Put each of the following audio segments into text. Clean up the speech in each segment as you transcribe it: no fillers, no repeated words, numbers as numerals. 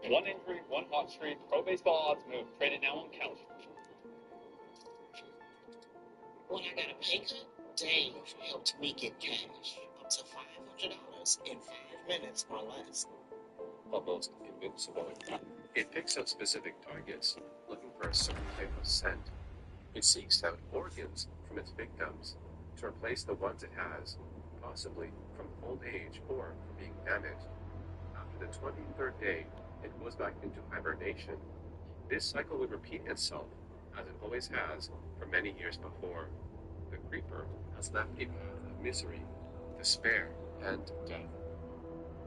One injury, one hot streak. Pro Baseball Odds move. Traded now on Couch. When I got a pay cut, Dave helped me get cash. Up to $500 in 5 minutes or less. Almost invincible. It picks out specific targets, looking for a certain type of scent. It seeks out organs from its victims to replace the ones it has, possibly from old age or from being damaged. After the 23rd day, it goes back into hibernation. This cycle would repeat itself, as it always has, for many years before. The creeper has left a path of misery, despair, and death.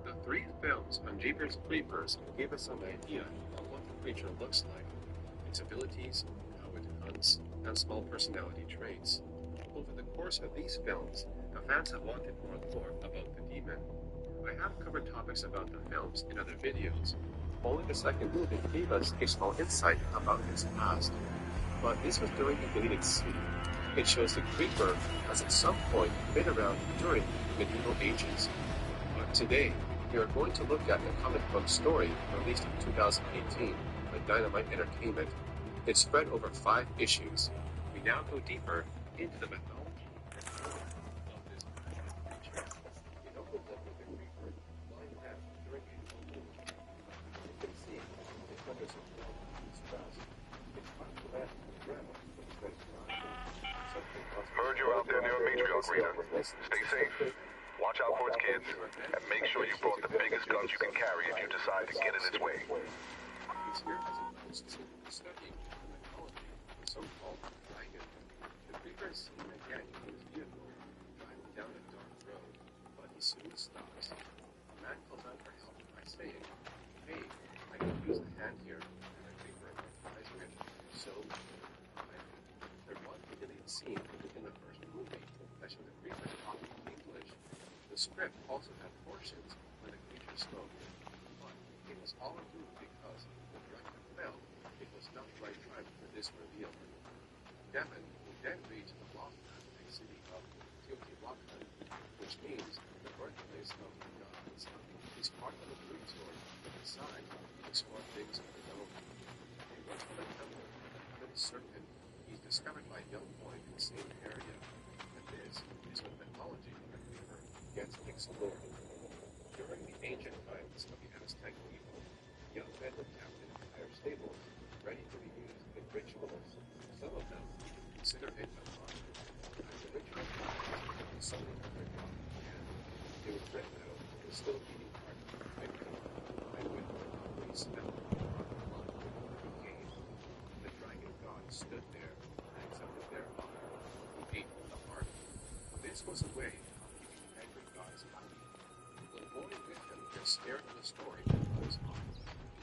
The 3 films on Jeepers Creepers gave us some idea of what the creature looks like, its abilities, how it hunts, and small personality traits. Over the course of these films, the fans have wanted more lore about the demon. I have covered topics about the films in other videos. Only the second movie gave us a small insight about its past. But this was during a deleted scene. It shows the creeper has at some point been around during the medieval ages. But today, we are going to look at a comic book story released in 2018 by Dynamite Entertainment. It spread over 5 issues. We now go deeper into the mythology of this creature. It opens up with the creeper lying down during a full moon. You can see it covers a blood in its breast. It's hard to land on the ground, but it's very dry. Heard you out there near a matriarch, Rita. Stay safe. Watch out for its kids, and make sure you brought the biggest guns you can carry if you decide to get in its way. He's here as opposed to studying the mythology of the so-called dragon. The creeper is seen again in his vehicle, driving down a dark road, but he soon stops. A man calls out for help by saying, "Hey, I can use a hand here," and the creeper replies with, "So, there was a deleted scene in the first movie that showed the creeper talking English. The script also had portions where the creature spoke, but it was all removed because the director felt it was not the right time for this reveal. Devon will then reach the lost Aztec city of Teotihuacan, which means the birthplace of the gods. He's part of a blue tour that decides to explore things of his own. He works for the temple, but is certain he's discovered by a young boy in the same area. And this is when mythology of the creeper gets explored. During the ancient times of the Aztec people, young men were kept in entire stables, ready to be used in rituals. Some of them consider it a crime. As the ritual practice, something of their god began. They would rent out the still beating heart of the victim, and with the smell of blood became. The dragon god stood there and accepted their honor. He ate the heart. This was a way of keeping angry gods happy. The boy victim gets scared of the story and goes on.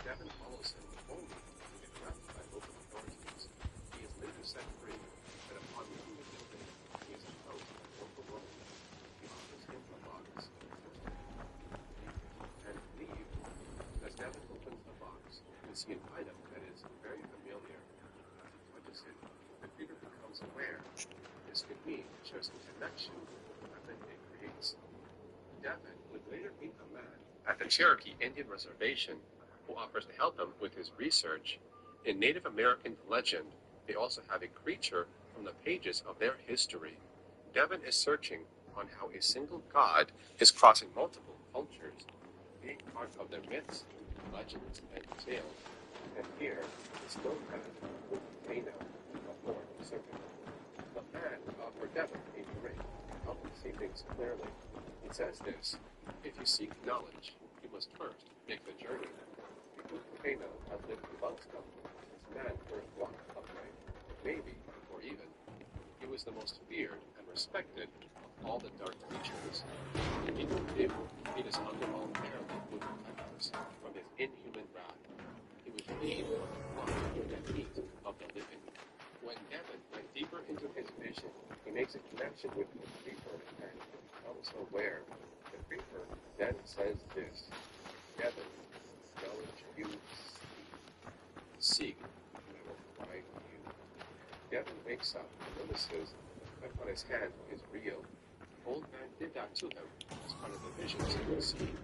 Devon follows him only to get trapped by local authorities. He is later set free, but upon leaving the building, he is approached by a local woman. He offers him a box and leave. As Devon opens the box, we see an item that is very familiar. As he touches it, the creature becomes aware. This could mean there's a connection that it creates. Devon would later meet a man at the Cherokee Indian Reservation who offers to help him with his research. In Native American legend, they also have a creature from the pages of their history. Devon is searching on how a single god is crossing multiple cultures, being part of their myths, legends, and tales. And here is no man with Kano, a horned serpent. The man offered Devon a drink to help him see things clearly. He says this: "If you seek knowledge, you must first make the journey." Because Kano had lived amongst them, this man first walked upright, maybe, or even, he was the most feared and respected of all the dark creatures. People knew he was unvoluntarily moving powers from his inhuman wrath. He was made of the blood and meat of the living. When Devon went deeper into his vision, he makes a connection with the creeper and becomes aware. The creeper then says this: "Devon, knowledge you seek, and I will provide you." Devon wakes up and notices that on his hand is real. The old man did that to him as part of the visions he would see.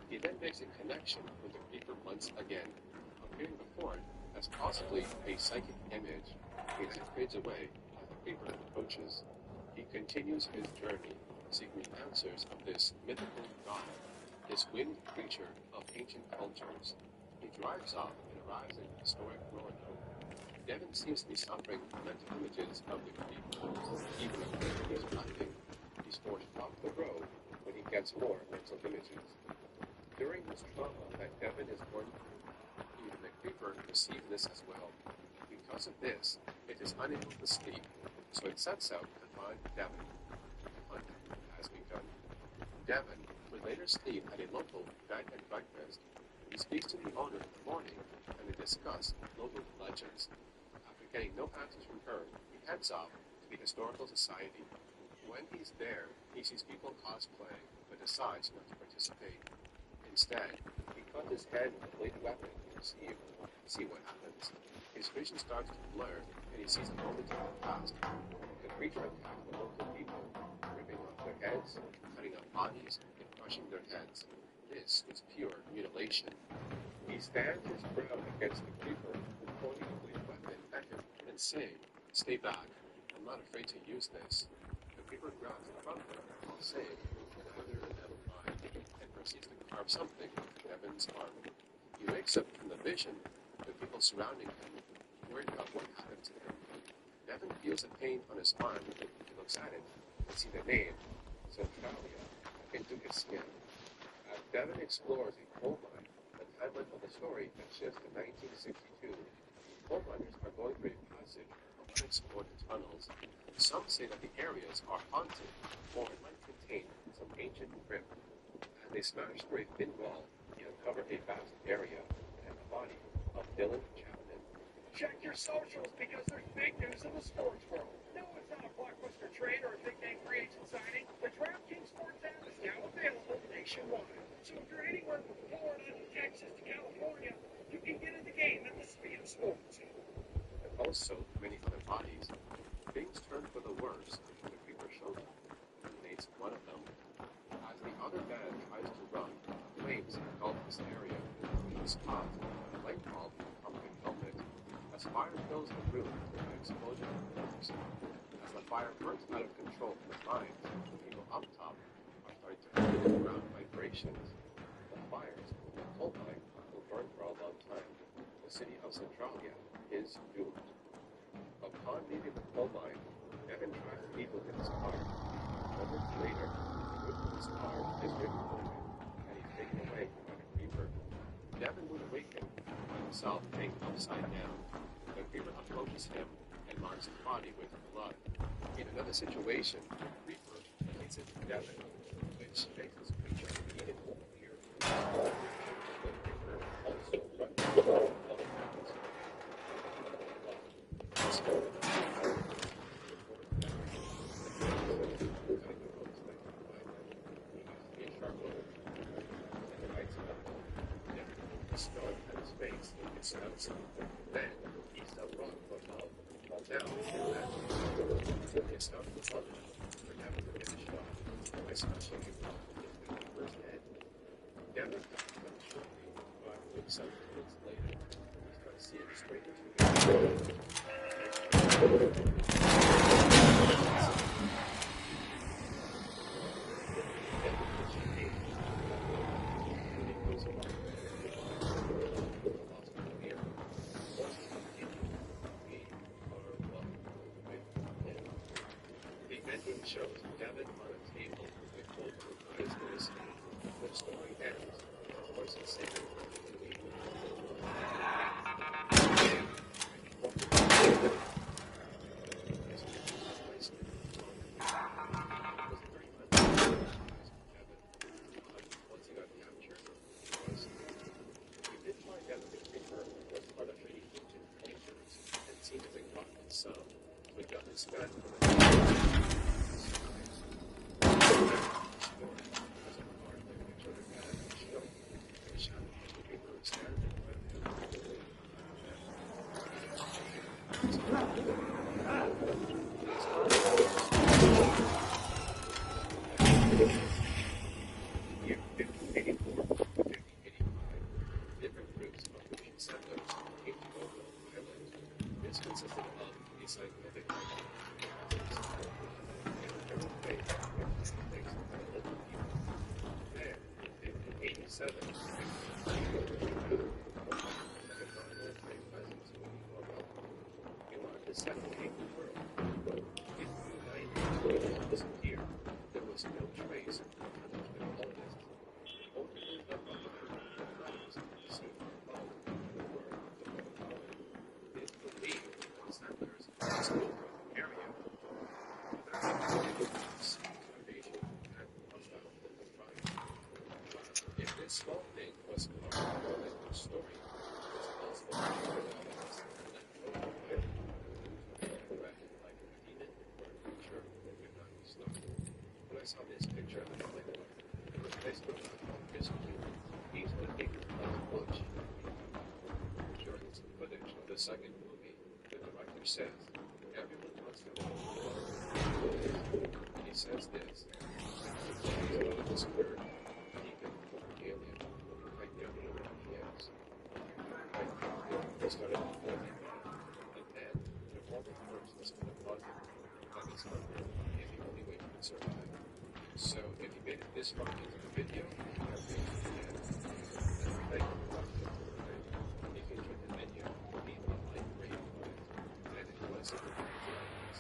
He then makes a connection with the creeper once again, appearing before it as possibly a psychic image. He then fades away as the creeper approaches. He continues his journey, seeking answers of this mythical god, this winged creature of ancient cultures. He drives off and arrives in historic Roanoke. Devin seems to be suffering from mental images of the creeper. Even when he's driving, he's forced off the road when he gets more mental images. During this trauma that Devin is going through, even the creeper perceives this as well. Because of this, it is unable to sleep, so it sets out to find Devin. The hunt has begun. Devin would later sleep at a local bed and breakfast. He speaks to the owner in the morning, and they discuss local legends. After getting no answers from her, he heads off to the Historical Society. When he's there, he sees people cosplaying, but decides not to participate. Instead, he cuts his head with a bladed weapon to see what happens. His vision starts to blur, and he sees a moment in the past. The creature attacks the local people, ripping off their heads, cutting up bodies, and crushing their heads. This is pure mutilation. He stands his ground against the creeper, pointing a bladed weapon at him and saying, "Stay back, I'm not afraid to use this." The creeper grabs the front of while saying, "Neither am I," and proceeds to carve something with Devin's arm. He wakes up from the vision, the people surrounding him, worried about what happened to him. Devin feels a pain on his arm. He looks at it and sees the name, Centralia, into his skin. As Devin explores a coal mine, the timeline of the story shifts to 1962. Coal miners are going through a passage of unexplored tunnels. Some say that the areas are haunted, or it might contain some ancient crypt. As they smash through a thin wall, they uncover a vast area and the body of Dylan Chapman. Check your socials because there's big news in the sports world. No, it's not a blockbuster trade or a big-name free agent signing. The DraftKings Sports app is now available nationwide. So if you're anywhere from Florida to Texas to California, you can get in the game at the speed of sports. And also many other bodies. Things turn for the worse when the creeper shows up and eliminates one of them. As the other man tries to run, flames engulf this area. He's caught by a light bulb from a helmet. As fire fills the room, an explosion occurs. As the fire burns out of control from the mines, the people up top are starting to feel the ground vibrations. The fires in the coal mine will burn for a long time. The city of Centralia is doomed. Upon leaving the coal mine, Devin tries to leave with his car. Moments later, the roof of his car is ripped open, and he's taken away by the creeper. Devin would awaken by himself being upside down. The creeper approaches him and marks his body with blood. In another situation, the creeper hits into Devin, which makes this creature immediately appear. The creeper also runs other mountains. Then he's the rock for love, fall down and that it's not the fun for Devin to finish off, especially if the keeper's head. Devin comes shortly, but with some minutes later, he starts seeing straight into the shows Devin on a table with a cold eyes in his hand. The story ends. Of course, it's saved. Once he got captured, he did find out that the creeper was part of the ancient cultures and seemed to think about some, but got his back from the different groups It's like I think every day things local people there in 87 the second king of the world. But in the 90s, when it disappeared, there was no trace of the colonists. Only moved up on the colonists to see the world the colony. It's believed that settlers explored the area. Foundation and hostile local tribes. If this small thing was part of the story, it's possible when I saw this picture, I felt like it was based on history. He's looking like a bunch. During some footage of the second movie, the director says, everyone wants to know he says this. This bird, Deacon, alien, I don't know what he is. I started filming, and then the morning first was going to bug him, but he's hungry, and the only way he can survive. So if you made it this far into the video, you have to and thank you for watching. If you enjoyed the video, leave a like, rate, and if you want to see more videos,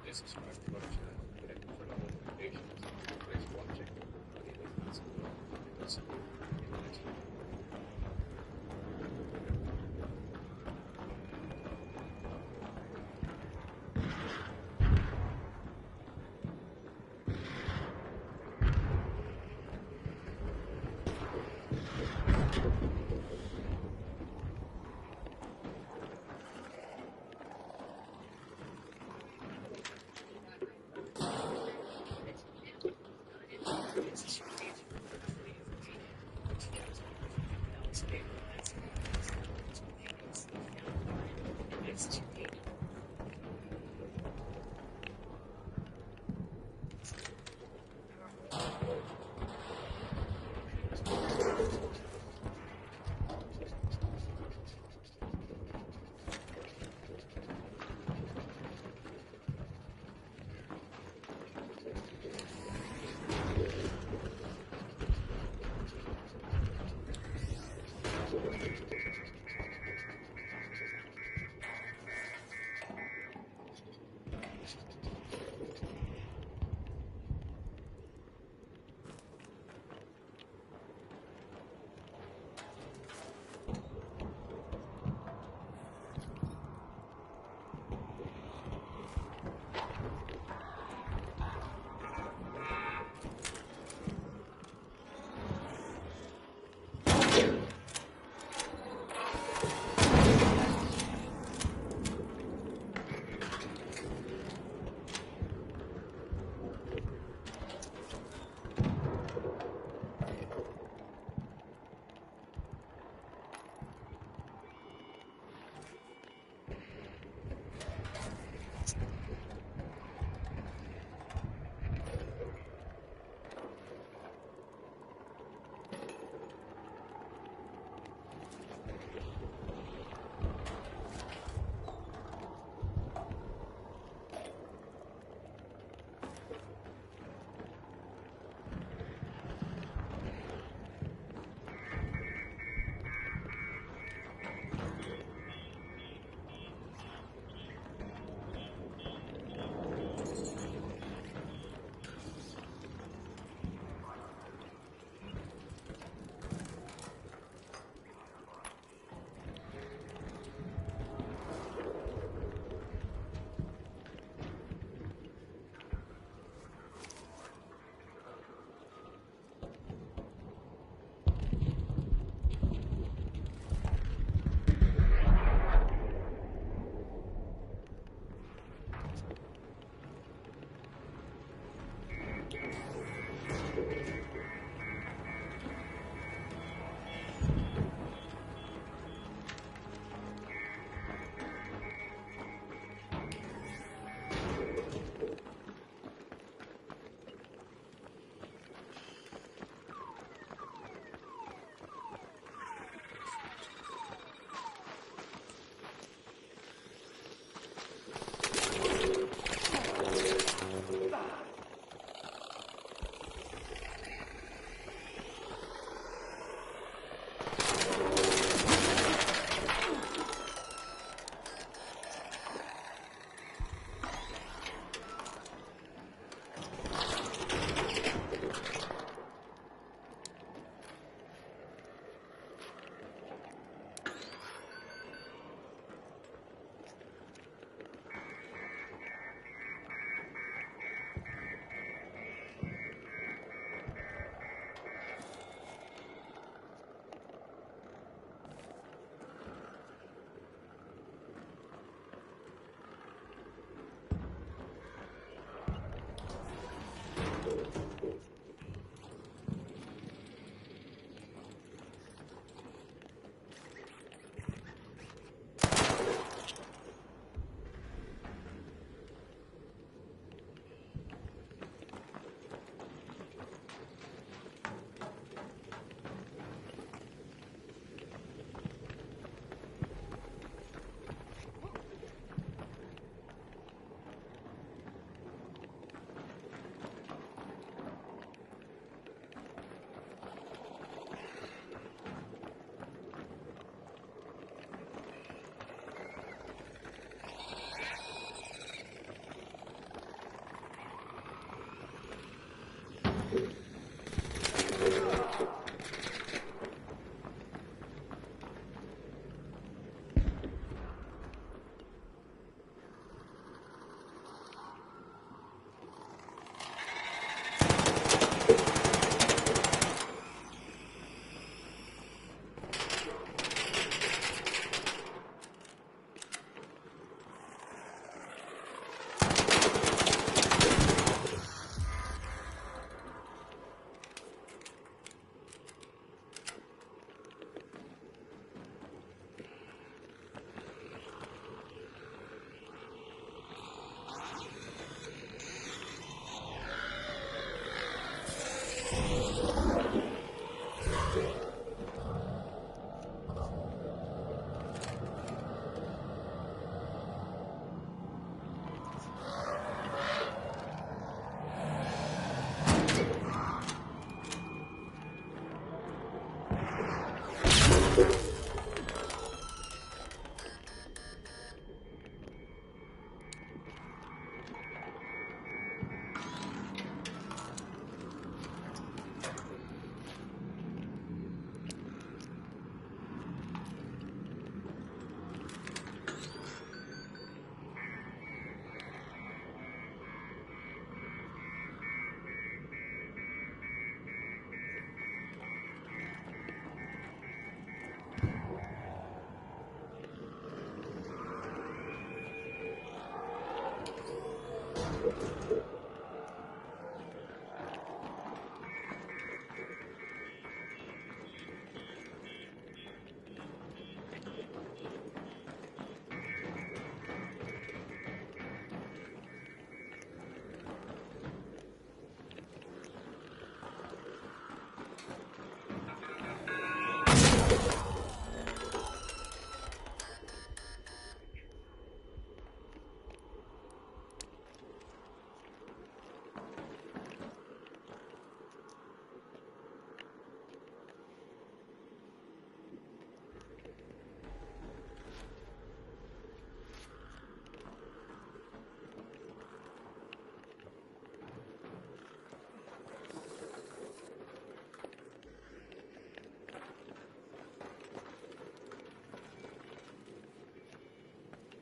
please subscribe to our channel and turn on notifications. Thanks for watching. I'll leave a link below. We'll see you in the next video. It's a strategic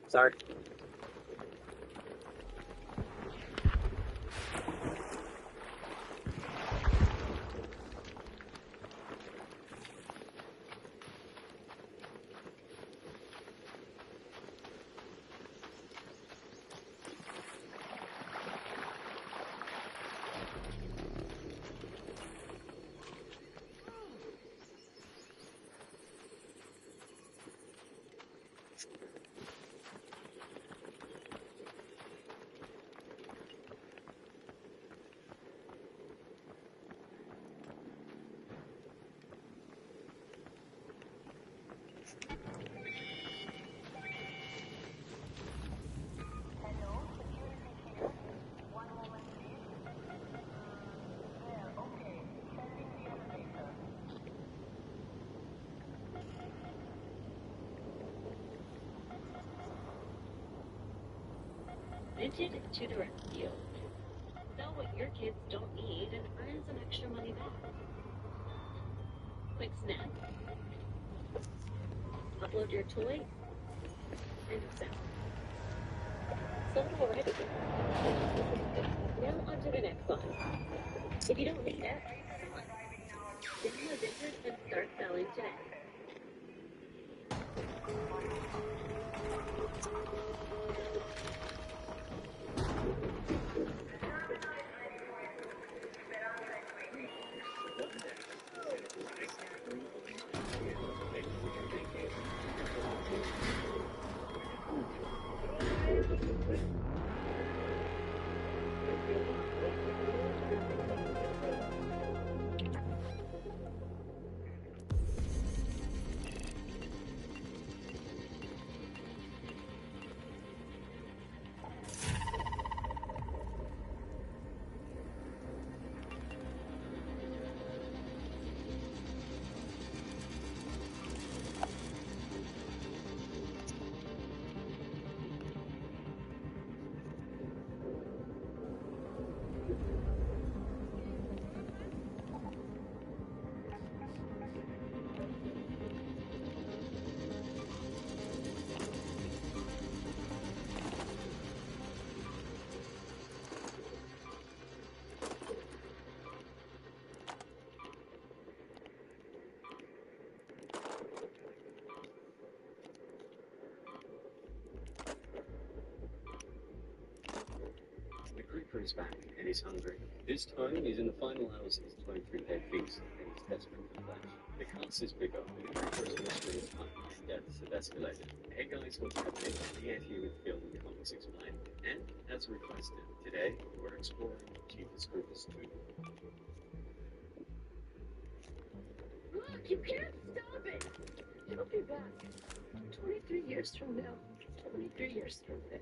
Sorry. Vintage to the rescue. Sell what your kids don't need and earn some extra money back. Quick snap. Upload your toy and it's out. Sold already. Now on to the next one. If you don't need it, sell it. Download Vintage and start selling today. The creeper is back, and he's hungry. This time, he's in the final hours of his 23-day feast, and he's desperate for flesh. The cast is bigger, and the creeper's mystery of time and deaths have escalated. Hey guys, what's happening? DF here with Film and Comics Explained, and as requested, today we're exploring Jeepers Creepers 2. Look, you can't stop it! It'll be back. 23 years from now. 23 years from then.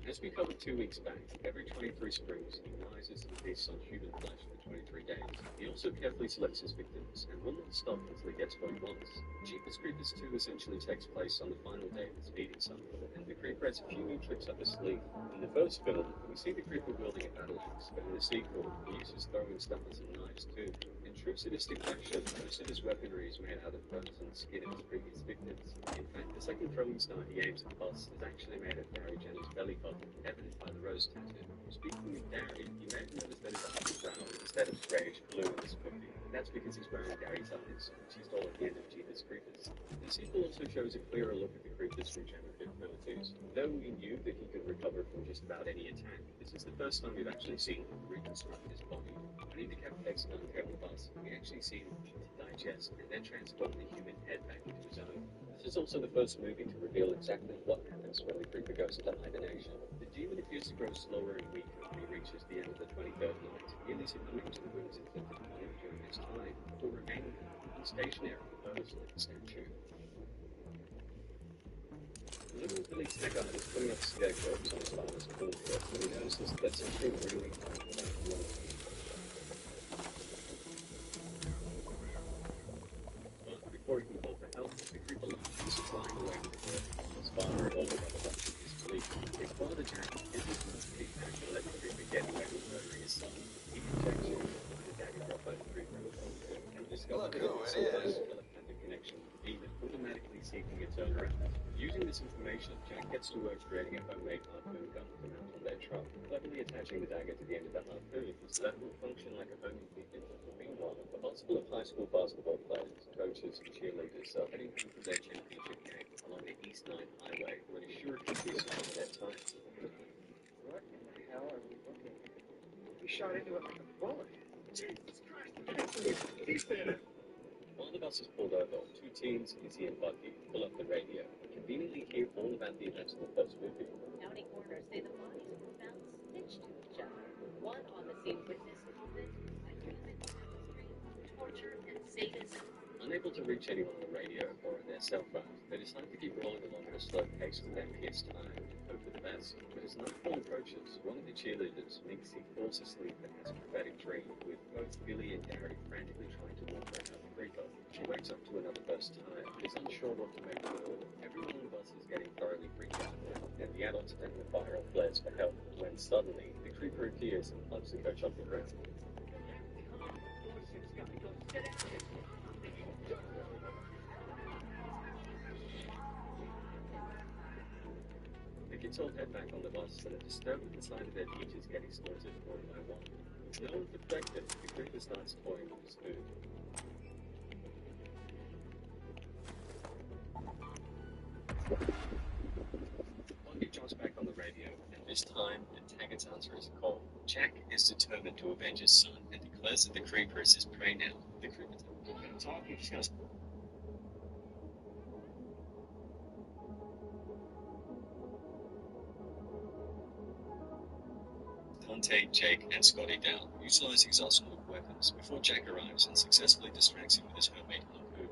As we covered 2 weeks back, every 23 springs, he rises and feasts on human flesh for 23 days. He also carefully selects his victims, and will not stop until he gets what he wants. Jeepers Creepers 2 essentially takes place on the final day of his feeding cycle, and the creeper has a few new tricks up his sleeve. In the first film, we see the creeper wielding a battle axe, but in the sequel, he uses throwing stuffers and knives too. In true sadistic fashion, most of his weaponry is made out of bones and skin of his previous victims. In fact, the second throwing star he aims at Boss is actually made of Gary Jenner's belly button, evidenced by the rose tattoo. Speaking of Gary, you may have noticed that his eyes are brown instead of grayish blue in this movie. That's because he's wearing Gary's eyes, which he stole at the end of Jeepers Creepers. The sequel also shows a clearer look at the creeper's regenerative abilities. Though we knew that he could recover from just about any attack. This is the first time we've actually seen him reconstruct his body. When he decapitates an unfair on the bus, we actually see him eat, digest, and then transform the human head back into his own. This is also the first movie to reveal exactly what happens when the creeper goes into hibernation. The demon appears to grow slower and weaker when he reaches the end of the 23rd night, nearly succumbing to the wounds inflicted on him during this time, before remaining stationary, posed like a statue. Little Billy Taggart is putting up scarecrows on his father's cornfield when he notices that something really wrong with that woman. But before he can call for help, the creeper is flying away with her. His father and older brother watch in disbelief. His father, Jack, isn't supposed to be back to let the creeper get away with murdering his son. He protects him by the dagger dropped by the creeper and discovers that sometimes telepathic connection with the demon, automatically seeking its own around. Using this information, Jack gets to work creating a homemade harpoon gun to mount on their truck, cleverly attaching the dagger to the end of the harpoon so that it will function like a homing beacon. Meanwhile, a bus full of high school basketball players, coaches, and cheerleaders are heading home for their championship game along the East 9 Highway when a sure could be some of their time. What in the hell are we looking at? He shot into it like a bullet. Jesus Christ, he's dead. While the bus is pulled over, two teens, Izzy and Bucky, pull up the radio and conveniently hear all about the events of the first movie. County coroners say the bodies were found stitched to each other. One on-the-scene witness called it a human tapestry of torture and sadism. Unable to reach anyone on the radio or on their cell phones, they decide to keep rolling along at a slow pace with their pierced time and hope for the best. But as nightfall approaches, one of the cheerleaders, Minxie, falls asleep and has a prophetic dream with both Billy and Gary frantically trying to warn her about the creeper. She wakes up to another burst tire and is unsure what to make of it all. Everyone on the bus is getting thoroughly freaked out now, and the adults attempt to fire off flares for help, when suddenly the creeper appears and plugs the coach off the ground. The kids all head back on the bus and are disturbed with the sight of their teachers getting slaughtered one by one. No one affected, the creeper starts toying with his food. Bucky jumps back on the radio, and this time, the Taggart's answer is a call. Jack is determined to avenge his son and declares that the creeper is his prey now. The creeper's not going to talk, he's just going to... Dante, Jake, and Scotty down, utilizing his arsenal of weapons before Jack arrives and successfully distracts him with his homemade harpoon.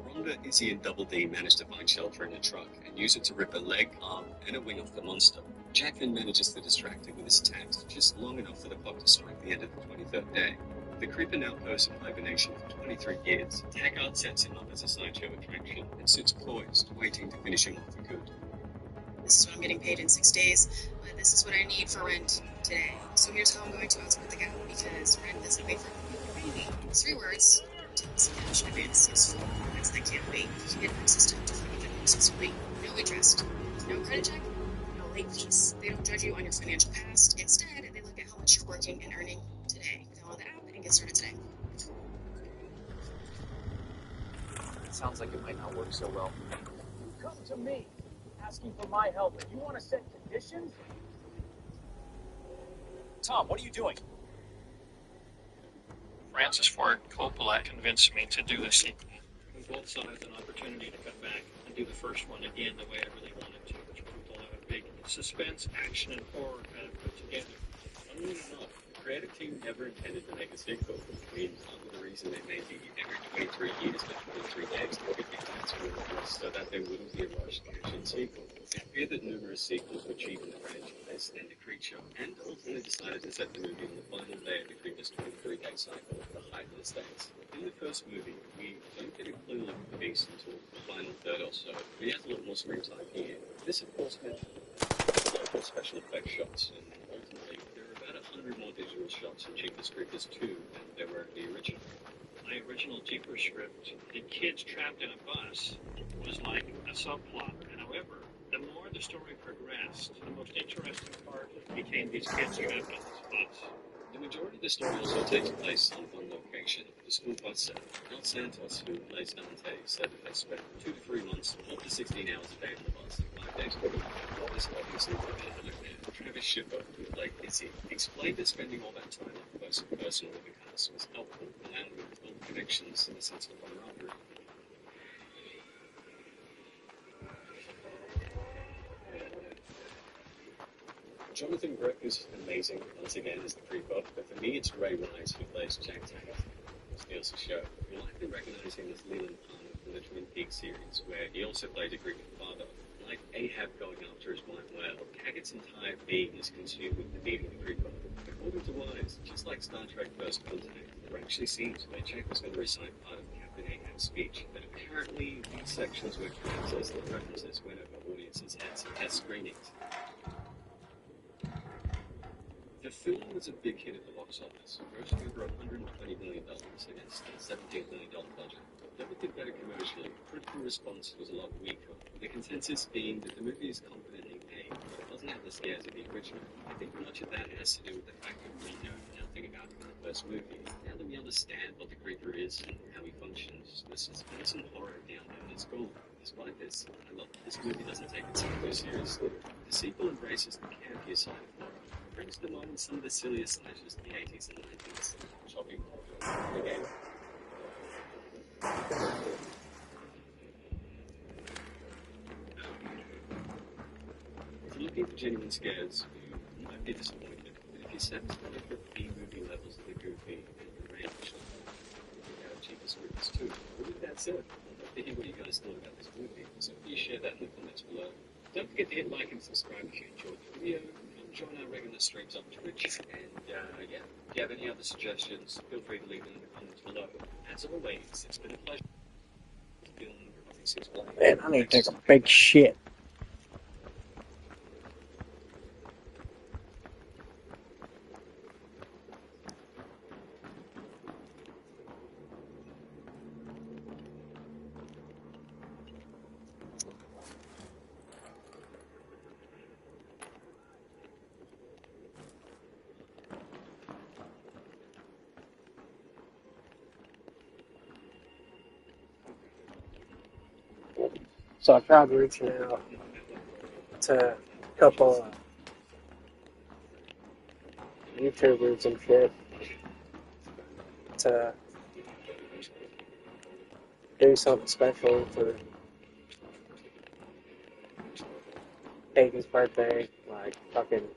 Rhonda, Izzy, and Double D manage to find shelter in the truck and use it to rip a leg, arm, and a wing off the monster. Jack then manages to distract him with his attacks just long enough for the clock to strike the end of the 23rd day. The creeper now posed in hibernation for 23 years. Taggart sets him up as a sideshow attraction and sits poised, waiting to finish him off for good. This is what I'm getting paid in 6 days, but this is what I need for rent today. So here's how I'm going to outsplit the gap, because rent isn't paid for. 3 words. Tons of cash in advance. It's 4 words that can't wait. You can get access to up to $500 a week. No interest. No credit check. No late fees. They don't judge you on your financial past. Instead, they look at how much you're working and earning today. Download the app and get started today. It sounds like it might not work so well. You come to me asking for my help, and you want to set conditions? Tom, what are you doing? Francis Ford Coppola convinced me to do the sequel. We both saw it as an opportunity to come back and do the first one again the way I really wanted to, which was to have a big suspense, action, and horror kind of put together. Funnily enough, the creative team never intended to make a sequel. I mean, part of the reason they made the every 23 years for 23 days to get the actors was so that there wouldn't be a rushed action sequel. They feared that numerous sequels would cheapen the franchise and the creature, and ultimately decided to set the movie on the final day of the creature's 23-day cycle, the Heightless Days. In the first movie, we don't get a clear look at the beast until the final third or so. We have a lot more screen time here. This, of course, meant local special effects shots, and ultimately, there are about 100 more digital shots in Jeepers Creepers 2 than there were in the original. My original Jeepers script, the kids trapped in a bus, was like a subplot. However, the more the story progressed, the most interesting part became these kids trapped in this bus. The majority of the story also takes place on one location, the school bus said. Los Santos, who lays Dante, said that they spent 2 to 3 months, up to 16 hours a day on the bus, 5 days a week. Well, this obviously would be a look. Travis Schiffer, who played Izzy, explained that spending all that time up close and personal with the cast was helpful, allowing him to build connections and a sense of camaraderie. Jonathan Brooke is amazing, once again, as the creeper, but for me it's Ray Wise who plays Jack Taggart. It steals the show. You'll likely recognize him as Leland Palmer from the Twin Peaks series, where he also played a Greek father. Like Ahab going after his wife well, Taggart's entire being is consumed with the need of the creeper. According to Wise, just like Star Trek First Contact, there were actually scenes where Jack was going to recite part of Captain Ahab's speech, but apparently these sections were cut as the references went over audiences' heads at test screenings. The film was a big hit at the box office, grossing over $120 million against a $17 million budget. Never did better commercially. Critical response was a lot weaker, the consensus being that the movie is competently made, but it doesn't have the scares of the original. I think much of that has to do with the fact that we know nothing about him in the first movie. Now that we understand what the creeper is and how he functions, the suspense and horror down there is cool. Despite this, I love that this movie doesn't take itself too seriously. The sequel embraces the campier side of horror. Brings to mind some of the silliest slashes in the 80s and 90s. Shopping again. If you're looking for genuine scares, you might be disappointed. But if you're satisfied with B-movie levels of the goofy and the range, check out Jeepers Creepers 2. But with that said, I'd love to hear what you guys thought about this movie, so please share that in the comments below. Don't forget to hit like and subscribe if you enjoyed the video. Join our regular streams on Twitch, and yeah, if you have any other suggestions, feel free to leave them in the comments below. As always, it's been a pleasure. Man, I need to take a big shit. So I tried reaching out to a couple of YouTubers and shit to do something special for Hayden's birthday, like fucking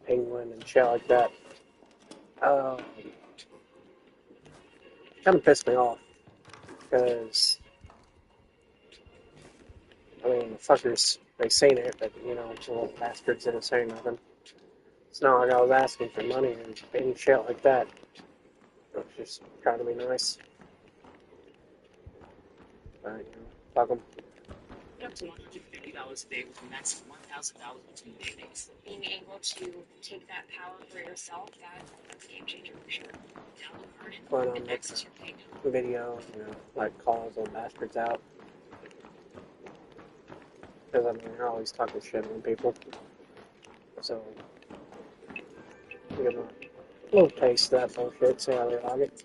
penguin and shit like that. Kind of pissed me off because I mean, the fuckers, they seen it, but, you know, the little bastards didn't say nothing. It's not like I was asking for money or any shit like that. I was just trying to be nice. But, you know, fuck them. Up to $150 a day with a max of $1,000 between paydays. Being able to take that power for yourself, that's a game changer for sure. Download Earn It Plan on and making access your pay now. a video, you know, like call those little bastards out. Because, I mean, they're always talking shit on people. So, give them a little taste of that bullshit, see how they like it.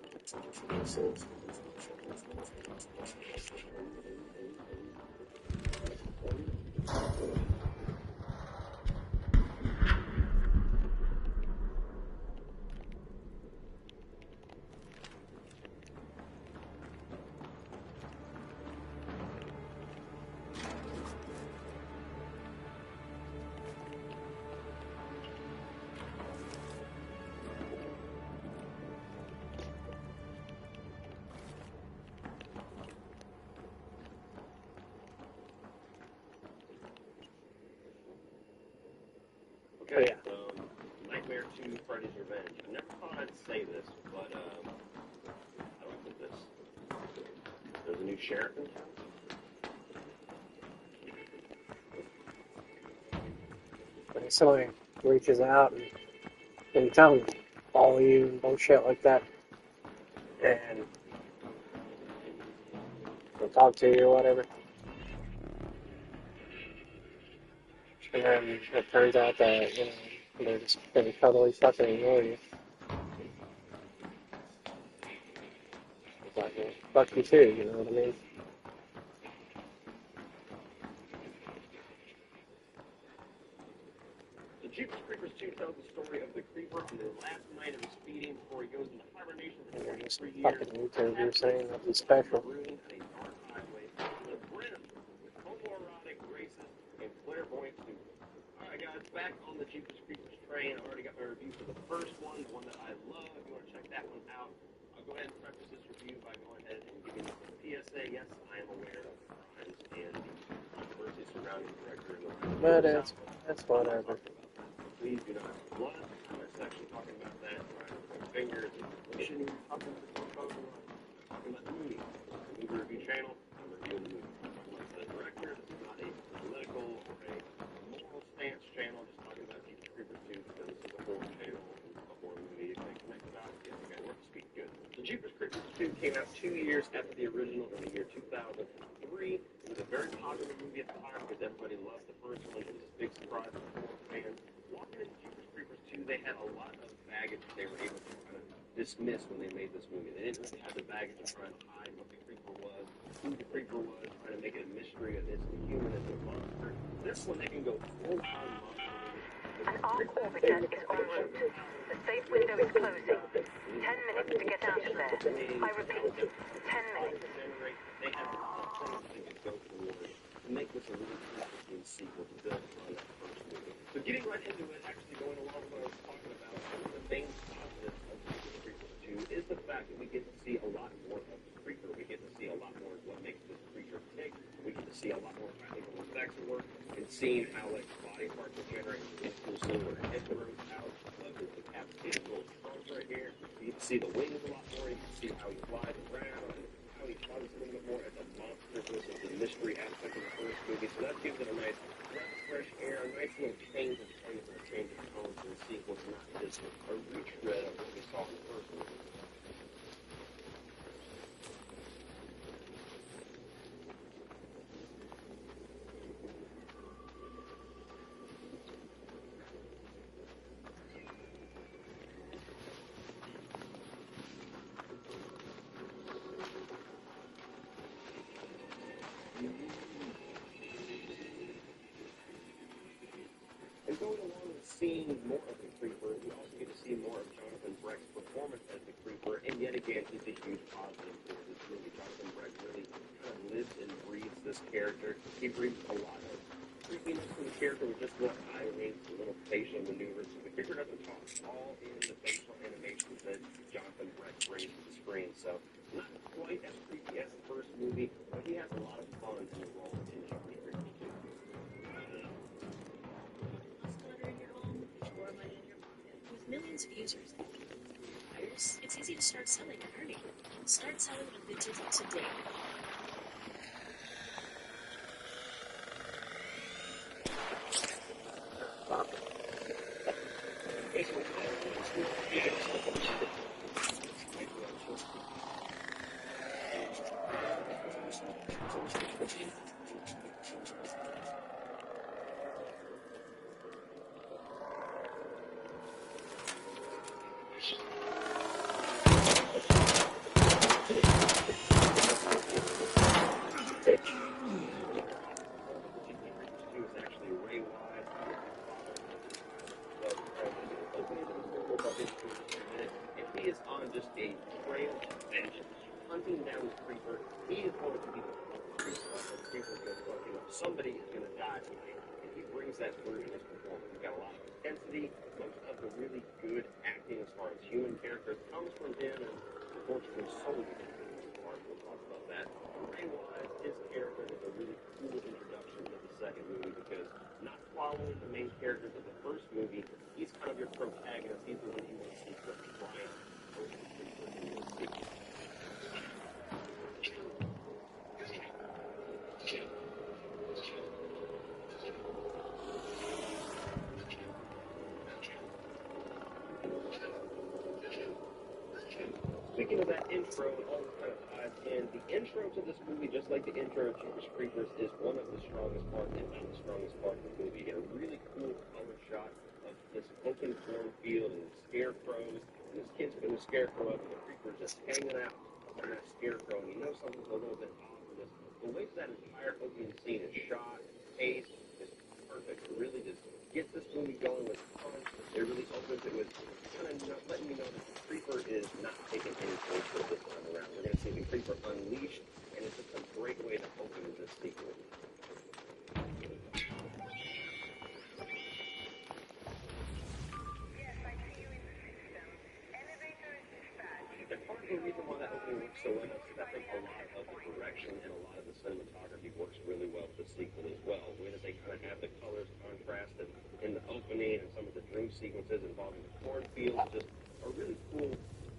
Okay, Nightmare 2, Freddy's Revenge. I never thought I'd say this, but, how do I put this? There's a new sheriff in town. When somebody reaches out and you tell them to follow you and bullshit like that, and they'll talk to you or whatever, and then it turns out that, you know, they're just gonna totally fucking ignore you. fuck you too, you know what I mean? The Jeepers Creepers 2 tells the story of the creeper on the last night of his feeding before he goes into hibernation for 43 years. Fucking YouTube, you're saying nothing special. Maroon on a dark highway with brim with homoerotic, racist, and clairvoyant students. Alright guys, back on the Jeepers Creepers train. I already got my review for the first one, the one that I love. If you want to check that one out, I'll go ahead and preface this review by going ahead and giving you some PSA. Yes, I am aware of crimes and the controversy surrounding the director and the But that's whatever. Please do not blood in the comment section talking about that. Right, fingers. We shouldn't even talk about the proposal. Talking about the movie. The movie review channel. I'm reviewing the movie. Talking about the director. This is not a political or a moral stance channel. Just talking about Jeepers Creepers 2 because this is a horror channel, a horror movie. You can connect the dots. Yeah, okay, we're speaking good. The Jeepers Creepers 2 came out 2 years after the original in the year 2003. It was a very popular movie at the time because everybody loved the first one. It was a big surprise for horror fans. Walking into Jeepers Creepers 2, they had a lot of baggage they were able to kind of dismiss when they made this movie. They didn't really have the baggage of trying to hide what the creeper was, who the creeper was, trying to make it a mystery of it's a human, it's a monster. This one, they can go full-on monster. An arc orbiter is en route. The safe window is closing. 10 minutes to get out of there. I repeat, 10 minutes. They have a lot of things they could go forward to make this a really interesting sequel to build on that first movie. So getting right into it, actually going along with what I was talking about, one of the main positives of Jeepers Creepers 2 is the fact that we get to see a lot more of the creeper. We get to see a lot more of what makes this creature tick. We get to see a lot more practical effects work and seeing how like body parts are generated into the silver head grows out of the decapitated little trunk right here. You can see the wings a lot more. You can see how he flies around and how he flies a little bit more as a monster versus the mystery aspect of the first movie. So that gives it a nice breath of fresh air, a nice little change of pace and a change of tone to the sequel. It's not just a retread of what we saw in the first movie. And going along with seeing more of the creeper, we also get to see more of Jonathan Brecht's performance as the creeper, and yet again, he's a huge positive for this movie. Jonathan Brecht really kind of lives and breathes this character. He brings a lot of creepiness to the character with just little eye winks and little facial maneuvers. So the creeper doesn't talk, all in the facial animations that Jonathan Brecht brings to the screen. So not quite as creepy as the first movie, but he has a lot of fun in the role in Jeepers Creepers 2. With millions of users and buyers, it's easy to start selling and earning. Start selling on Vinted today. Just a trail of vengeance, hunting down this creeper. He is going to be the creeper. The creeper is going to fuck him up. Somebody is going to die tonight, and he brings that through in his performance. He's got a lot of intensity. Most of the really good acting as far as human characters comes from him, and unfortunately, solely Mark will talk about that. Ray-wise, his character is a really cool introduction to the second movie because not following the main characters of the first movie, he's kind of your protagonist. He's the one you want to see from Brian. Speaking of that intro and all this kind of ties in, the intro to this movie, just like the intro of Jeepers Creepers, is one of the strongest parts, if not the strongest part of the movie. You get a really cool color shot of this open cornfield and scarecrows, and this kid's putting a scarecrow up, and the creeper's just hanging out and that scarecrow, and you know something's a little bit off with this. The way that entire opening scene is shot, paced, is perfect. It really just gets this movie going with fun. It really opens it with kind of letting you know that the Creeper is not taking any control this time around. We're going to see the Creeper unleashed, and it's just a great way to open this sequel. And part of the reason why that opening works so well is I think a lot of the direction and a lot of the cinematography works really well for the sequel as well. The way that they kind of have the colors contrasted in the opening and some of the dream sequences involving the cornfields, just a really cool,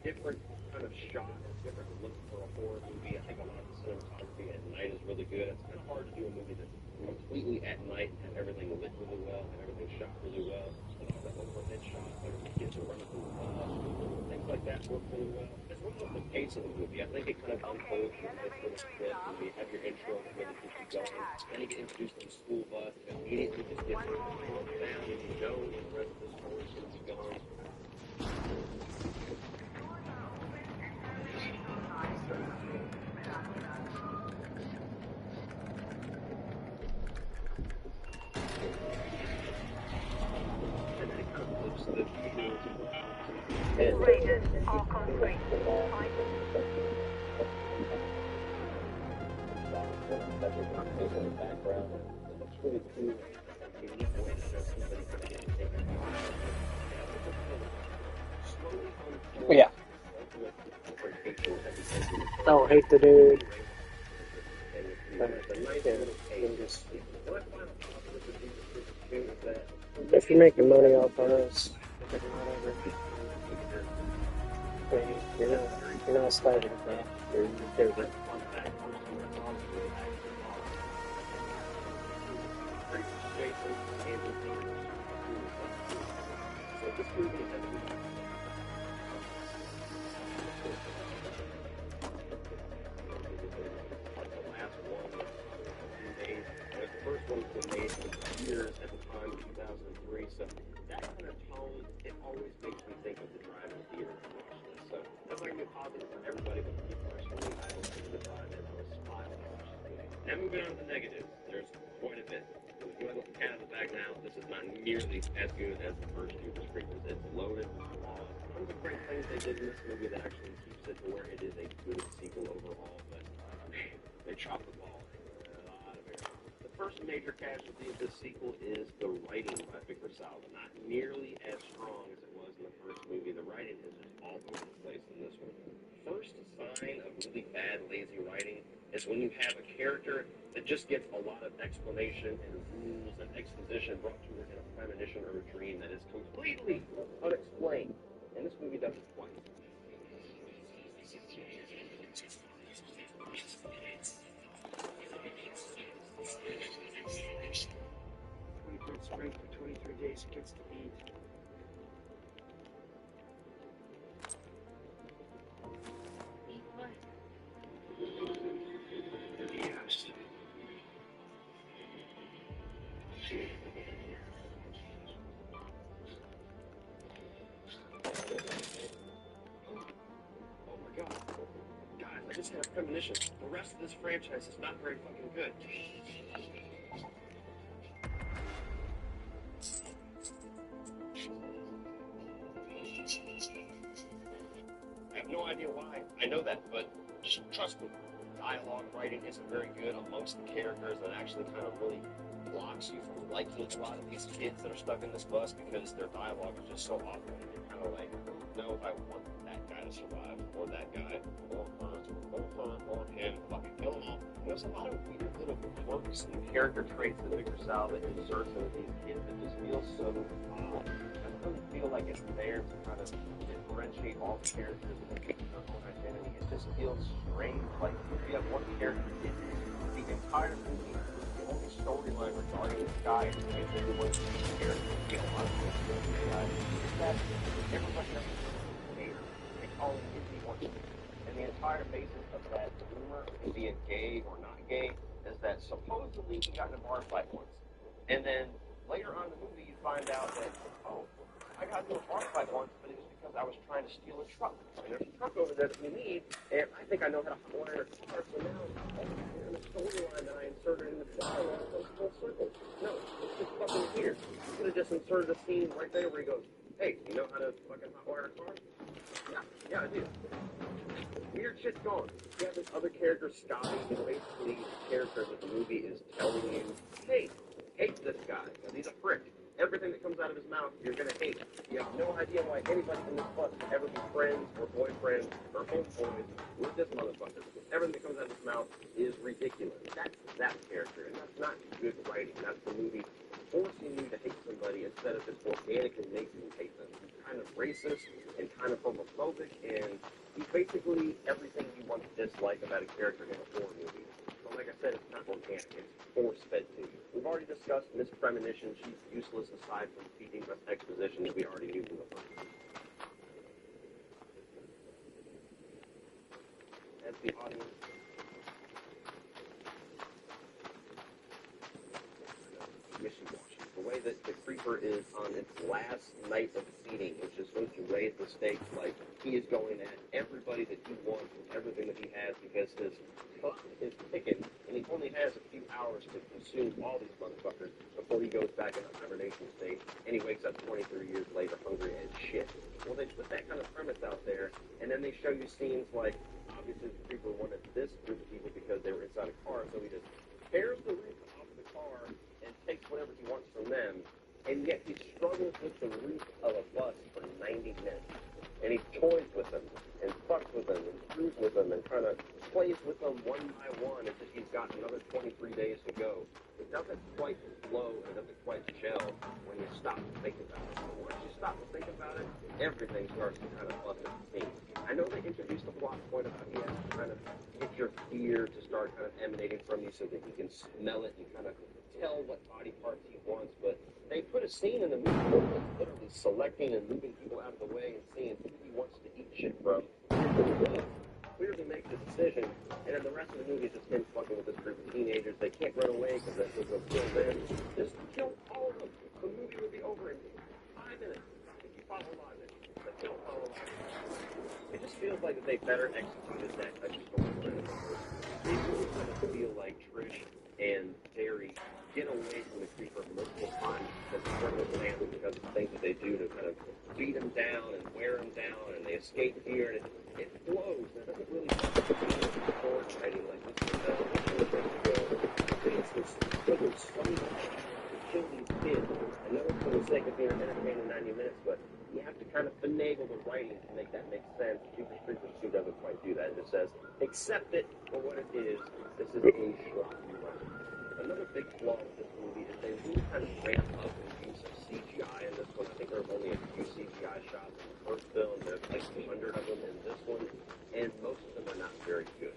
different kind of shot and different look for a horror movie. I think a lot of the cinematography at night is really good. It's kind of hard to do a movie that's completely at night and have everything lit really well and everything shot really well. And all the overhead shots, like the kids are running through the bus, things like that work really well. As well as the pace of the movie, I think it kind of unfolds in a nice little clip. You have your intro that really keeps you going. Then you get introduced to the school bus, and immediately just gets slowed down, and you know where the rest of the story is going to be going. And then it kind of flips the videos and Raiders are concrete. in the background. It looks really cool. A unique way to show somebody coming in and taking Well, yeah. Oh, hate the dude. If you're making money off of us, whatever. You're not sliding, bro. You're different. Years at the time of 2003, so that kind of tone, it always makes me think of the drive-in theater to watch this. So that's like a positive for everybody, but me personally, I don't think the drive-in was smile to watch this movie. Now moving on to the negatives, there's quite a bit. If you look at the cat in the bag now, this is not nearly as good as the first Jeepers Creepers. It's loaded with flaws. Tons of great things they did in this movie that actually keeps it to where it is a good sequel overall, but they chopped the ball in a lot of areas. The first major casualty of this sequel is the writing by Victor Salva. Not nearly as strong as it was in the first movie. The writing is just all over the place in this one. First sign of really bad, lazy writing is when you have a character that just gets a lot of explanation and rules and exposition brought to her in a premonition or a dream that is completely unexplained. And this movie does it twice. 23rd spring for 23 days it gets to eat. Eat what? Yes. Oh my god. Guys, I just had a premonition. The rest of this franchise is not very fucking good. I have no idea why. I know that, but just trust me. Dialogue writing isn't very good amongst the characters, and actually kind of really blocks you from liking a lot of these kids that are stuck in this bus because their dialogue is just so awful. And you're kind of like, no, I want that guy to survive, or that guy, or her, or him. Fucking kill them all. And there's a lot of weird little quirks and character traits that Victor Salva inserts into these kids that just feel so odd. I don't really feel like it's there to kind of differentiate all the characters and their own identity. It just feels strange. Like, you have one character in the entire movie, the only storyline regarding this guy is basically one of the characters get a lot of things from this guy. Is that everybody else is there. They call him if he wants to. And the entire basis of that rumor, be it gay or not gay, is that supposedly he got in a bar fight once. And then later on in the movie, you find out that, oh, I got into a bar fight once, but it was because I I was trying to steal a truck. And there's a truck over there that we need, and I think I know how to hotwire a car, so now in the shoulder line that I inserted in the car goes full circle. No, it's just fucking here. You could have just inserted a scene right there where he goes, hey, you know how to fucking hotwire a car? Yeah, I do. Weird shit's gone. You have this other character, Scotty, who's basically the character that the movie is telling you, hey, hate this guy, because he's a prick. Everything that comes out of his mouth, you're going to hate. You have no idea why anybody in this bus would ever be friends or boyfriends or homeboys with this motherfucker. Everything that comes out of his mouth is ridiculous. That's that character, and that's not good writing. That's the movie forcing you to hate somebody instead of just organically making you hate them. He's kind of racist and kind of homophobic, and he's basically everything you want to dislike about a character in a horror movie. But like I said, it's not organic. It's force-fed to you. We've already discussed Miss Premonition. She's useless aside from feeding us exposition that we already knew from the first movie. As the audience, wishy-washy. The way that the creeper is on its last night of seating, which is supposed to raise the stakes, like he is going at everybody that he wants with everything that he has because his clock is ticking, and he only has a few hours to consume all these motherfuckers before he goes back into hibernation state, and he wakes up 23 years later hungry as shit. Well, they put that kind of premise out there, and then they show you scenes like, obviously the creeper wanted this group of people because they were inside a car, so he just tears the roof off of the car and takes whatever he wants from them, and yet he struggles with the roof of a bus for 90 minutes. And he toys with them, and fucks with them, and screws with them, and kind of plays with them one by one as if he's got another 23 days to go. It doesn't quite flow, and it doesn't quite gel when you stop to think about it. But once you stop to think about it, everything starts to kind of bust at the seams. I know they introduced the plot point about he has to kind of get your fear to start kind of emanating from you so that he can smell it and kind of tell what body parts he wants, but they put a scene in the movie where he's literally selecting and moving people out of the way and seeing who he wants to eat shit from. He clearly makes a decision, and then the rest of the movie is just him fucking with this group of teenagers. They can't run away because that's what they'll kill them. Just kill all of them. The movie will be over in 5 minutes if you follow logic. But don't follow logic. It just feels like that they better executed that type of storyline. It really doesn't feel like Trish and Terry get away from the creeper multiple times because of criminal family, because of things that they do to kind of beat him down and wear him down, and they escape here, and it flows. And it doesn't really forward writing like this is it's this fucking slave to kill these kids. I know it's for the sake of being entertaining 90 minutes, but you have to kind of finagle the writing to make that make sense. Jeepers Creepers 2 doesn't quite do that. It just says, accept it for what it is. This is a schlocky run. Another big flaw with this movie is they really kind of ramp up the use of CGI in this one. I think there was only a few CGI shots in the first film. There's like 200 of them in this one, and most of them are not very good.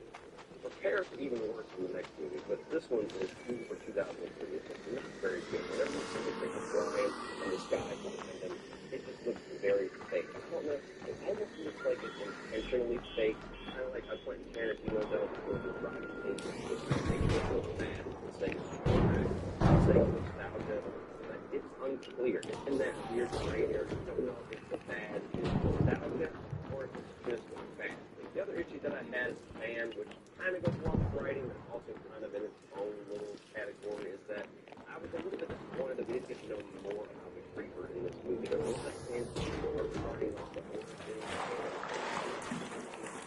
Prepare for even worse in the next movie, but this one is due for 2003. It's not very good. Whenever you see the thing flying in the sky behind them, it just looks very fake. I don't know. It almost looks like it's intentionally fake. Kind of like how Quentin Tarantino does with the driving scenes. It makes it look bad for the sake of nostalgia. But it's unclear. It's in that weird gray area. You don't know if it's a bad nostalgia or if it's just bad. The other issue that I had as a fan, which kind of goes along with writing, but also kind of in its own little category, is that I was a little bit disappointed that we didn't get to know more about the creeper in this movie. There was that sense regarding the origin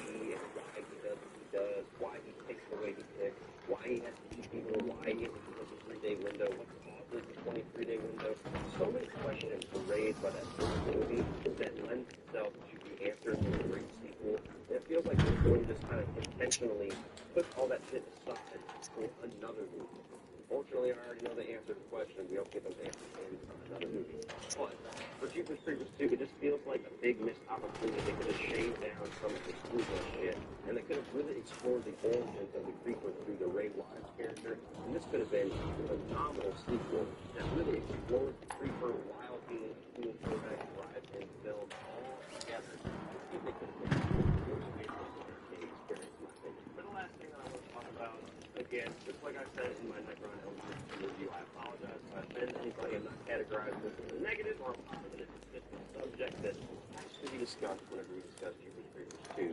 and why he does what he does, why he picks the way he picks, why he has to eat people, why he has to have a 3-day window, what causes the 23-day window. So many questions were raised by that first movie that lends itself to be answered in a great sequel. And it feels like this one just kind of intentionally puts all that shit aside for another movie. Unfortunately, I already know the answer to the question. We don't get those answers in another movie. But for Jeepers Creepers 2, it just feels like a big missed opportunity. They could have shaved down some of the Screwball shit, and they could have really explored the origins of the creeper through the Ray Wise character. And this could have been a phenomenal sequel that really explored the creeper while being cool throwback drive-in film all together. I think they could have been but the last thing that I want to talk about, again, just like I said in my Necron Eldritch review, I apologize if I offend anybody. I'm not categorizing this as a negative or a positive. It's just a subject that has to be discussed whenever we discussed Jeepers Creepers 2,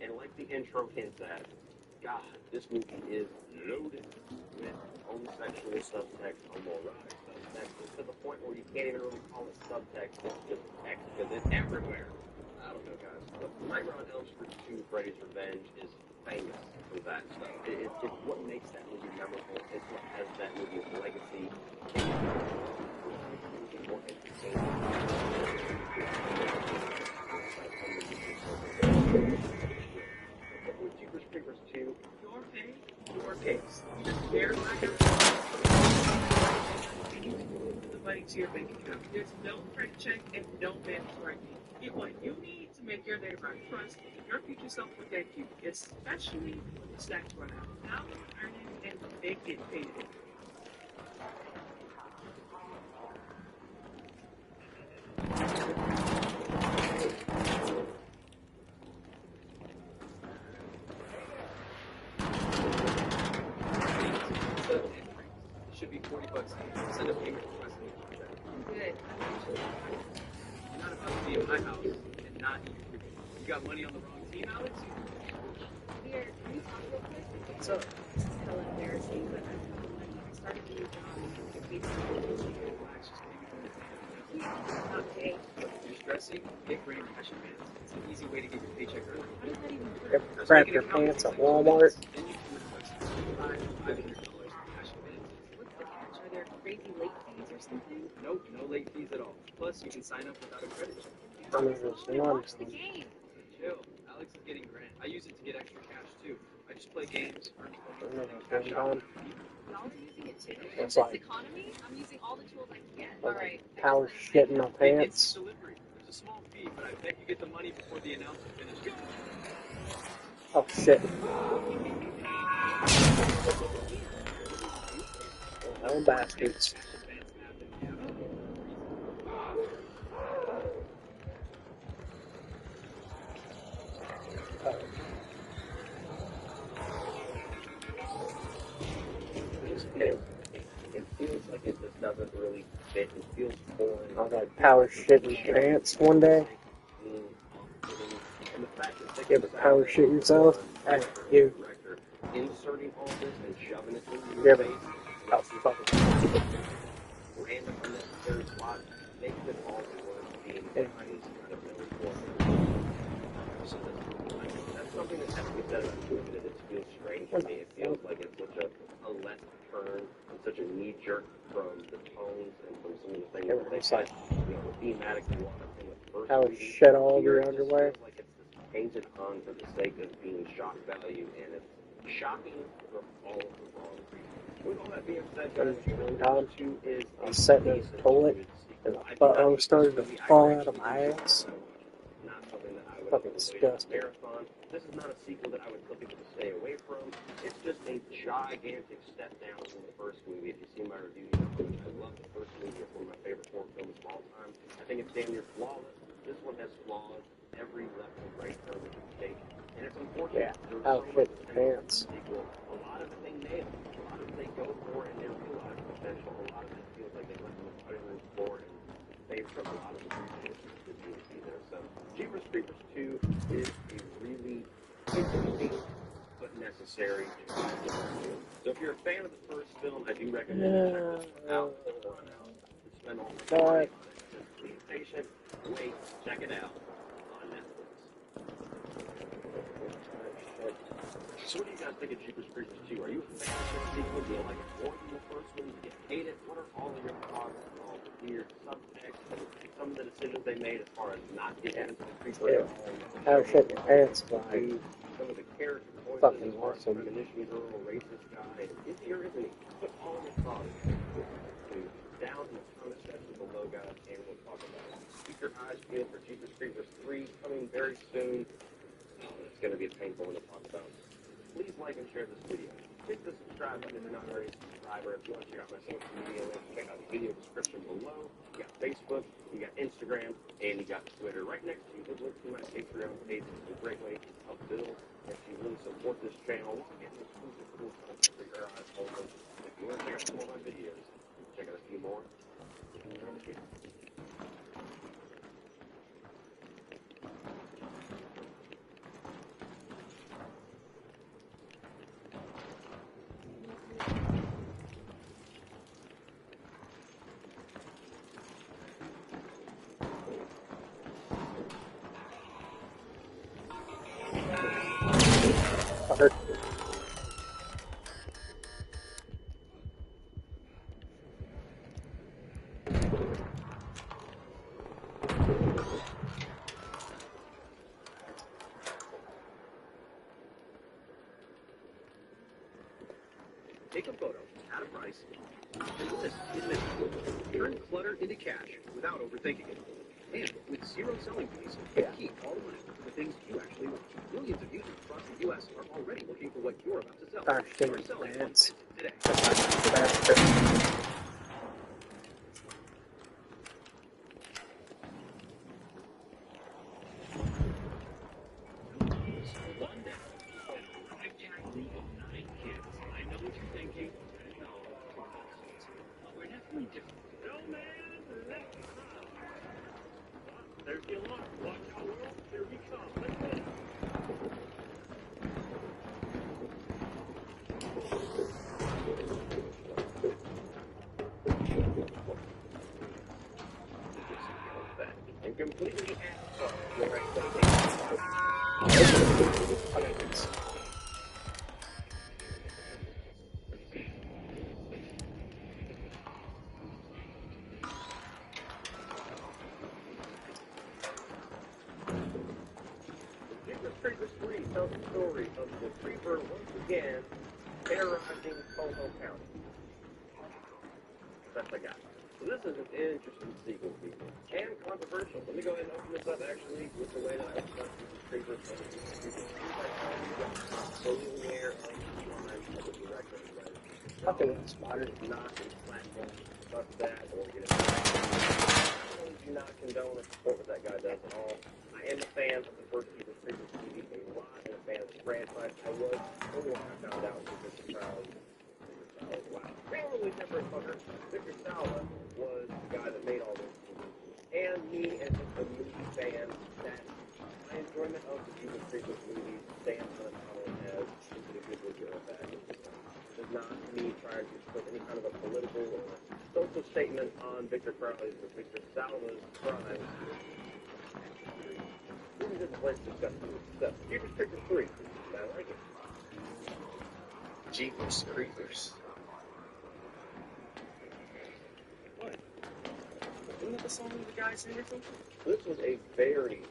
and like the intro hints at, God, this movie is loaded with homosexual subtext, homoerotic subtext, to the point where you can't even really call it subtext, it's just text, because it's everywhere. I don't know, guys. But Nightmare on Elm Street 2, Freddy's Revenge, is famous for that stuff. It's what makes that movie memorable. It's what has that movie's legacy. More entertaining. With Jeepers Creepers 2, your pay, your case. You just verify the money to your bank account. There's no credit check and no mandatory fee. Get what you need to make your later run trust that your future self will thank you, especially when the stacks run out. Now earn it and they get paid. Should be $40. Send a payment request. Good. You're not about to be in my house and not eat your food. You got money on the wrong team, Alex? Here, can we talk real quick? What's up? It's hella embarrassing, but I'm having money. I started a new job in Relax, just maybe not pay. You're stressing? Get Granny Cash Advance. It's an easy way to get your paycheck early. How does that even You work? ever crap your pants at Walmart? Then you can request $500 in cash advance. What's the catch? Are there crazy late fees or something? Nope, no late fees at all. Plus, you can sign up without a credit check. I mean, there's one. Watch the game. Chill. Alex is getting Grant. I use it to get extra cash too. I just play games, earn I don't know points, and what's cash going out. on. Y'all are using it too? It's In this like- economy, I'm using all the tools I can get. Like Alright. power shit in my It's pants. delivery. There's a small fee, but I bet you get the money before the announcer finishes. Oh shit. Oh, bastards. It feels like it just doesn't really fit. It feels foreign. I was like power shit in pants one day. And the fact that You ever power shit yourself? Hey, you. inserting all this and shoving it into You your ever? face, Oh, fucking. random unnecessary plot, makes it all worth being Hey. behind kind of really important. So that's something that has to be said about the movie, that it feels strange to me. It feels like it's such a left turn and such a knee jerk from the tones and from some of the things that they It's like thematically want in the first power movie. shit all over Here, your it just underwear. feels like it's just painted on for the sake of being shock value, and it's shocking for all of the wrong reasons. With all that being said, guys, One time, 2 is I was sitting in the toilet and the butthole started to fall out of my ass. not something that I would Fucking avoid disgusting. marathon. This is not a sequel that I would tell people to stay away from. It's just a gigantic step down from the first movie. If you see my review, you know how much I love the first movie. It's one of my favorite horror films of all time. I think it's damn near flawless. This one has flaws every left and right turn that you take. And it's unfortunate. Yeah, There was power so shit much in potential pants. in the sequel. A lot of it they nailed. A lot of it they go for and they realize the potential. A lot of it feels like they went on the cutting room floor and they took a lot of the resources that you would see there. So Jeepers Creepers 2 is a really interesting but necessary choice. So if you're a fan of the first film, I do recommend you check this one out. Run out and spend all the money on it. Just be patient, wait, check it out on Netflix. So what do you guys think of Jeepers Creepers 2? Are you a fan of the sequel? Do you like it more than the first one? Do you hate it? What are all of your thoughts on all the weird subtext and some of the decisions they made as far as not getting into the creeper? Power shit in your pants, like Some of the character voices fucking as far as awesome. premonition girl, racist guy, is he or isn't he? Put all of your thoughts down in the comment section below, guys, and we'll talk about it. Keep your eyes peeled for Jeepers Creepers 3 coming very soon. It's going to be a painful one to talk about. Please like and share this video. Hit the subscribe button if you're not already a subscriber. If you want to check out my social media links, check out the video description below. You got Facebook, you got Instagram, and you got Twitter. Right next to you, there's a link to my Patreon page. It's a great way to help build and to really support this channel while getting exclusive cool content for your eyes only. If you want to check out some of my videos, check out a few more. You can water. Take a photo at a price. And list in minutes. Turn clutter into cash without overthinking it. And with zero selling fees, you keep all the money for the things you actually want. Millions of users across the U.S. are already looking for what you're about to sell. Gosh, dang Start it, selling plants. today. I know what you're thinking. No, we're definitely different. No man left behind. There's the alarm. Watch out, world. Here we come. Let's go. And completely at your Jeepers Creepers 3 tells the story of the creeper once again terrorizing Coho County. Best I got. So this is an interesting sequel, people. And controversial. Let me go ahead and open this up actually with the way that I opened up Jeepers Creepers. So you're aware of the line of the director and writer. Fucking spotted. Not a platform stuff that or get it. I do not condone or support what that guy does at all. I am a fan of the first Jeepers Creepers TV a lot and a fan of the franchise. I was before I found out that Victor Salva. Wow. Randomly different fucker. Victor Salva was the guy that made all this movies. And me as just a movie fan, that my enjoyment of the Jeepers Creepers movies stands on its own as individual good or bad. It's not me trying to put any kind of a political or social statement on Victor Crowley's or Victor Salva's crimes. This is just a place to discuss stuff. Jeepers Creepers 3. I like it. Jeepers Creepers. What? Isn't that the song of the guy singing or something? This was a very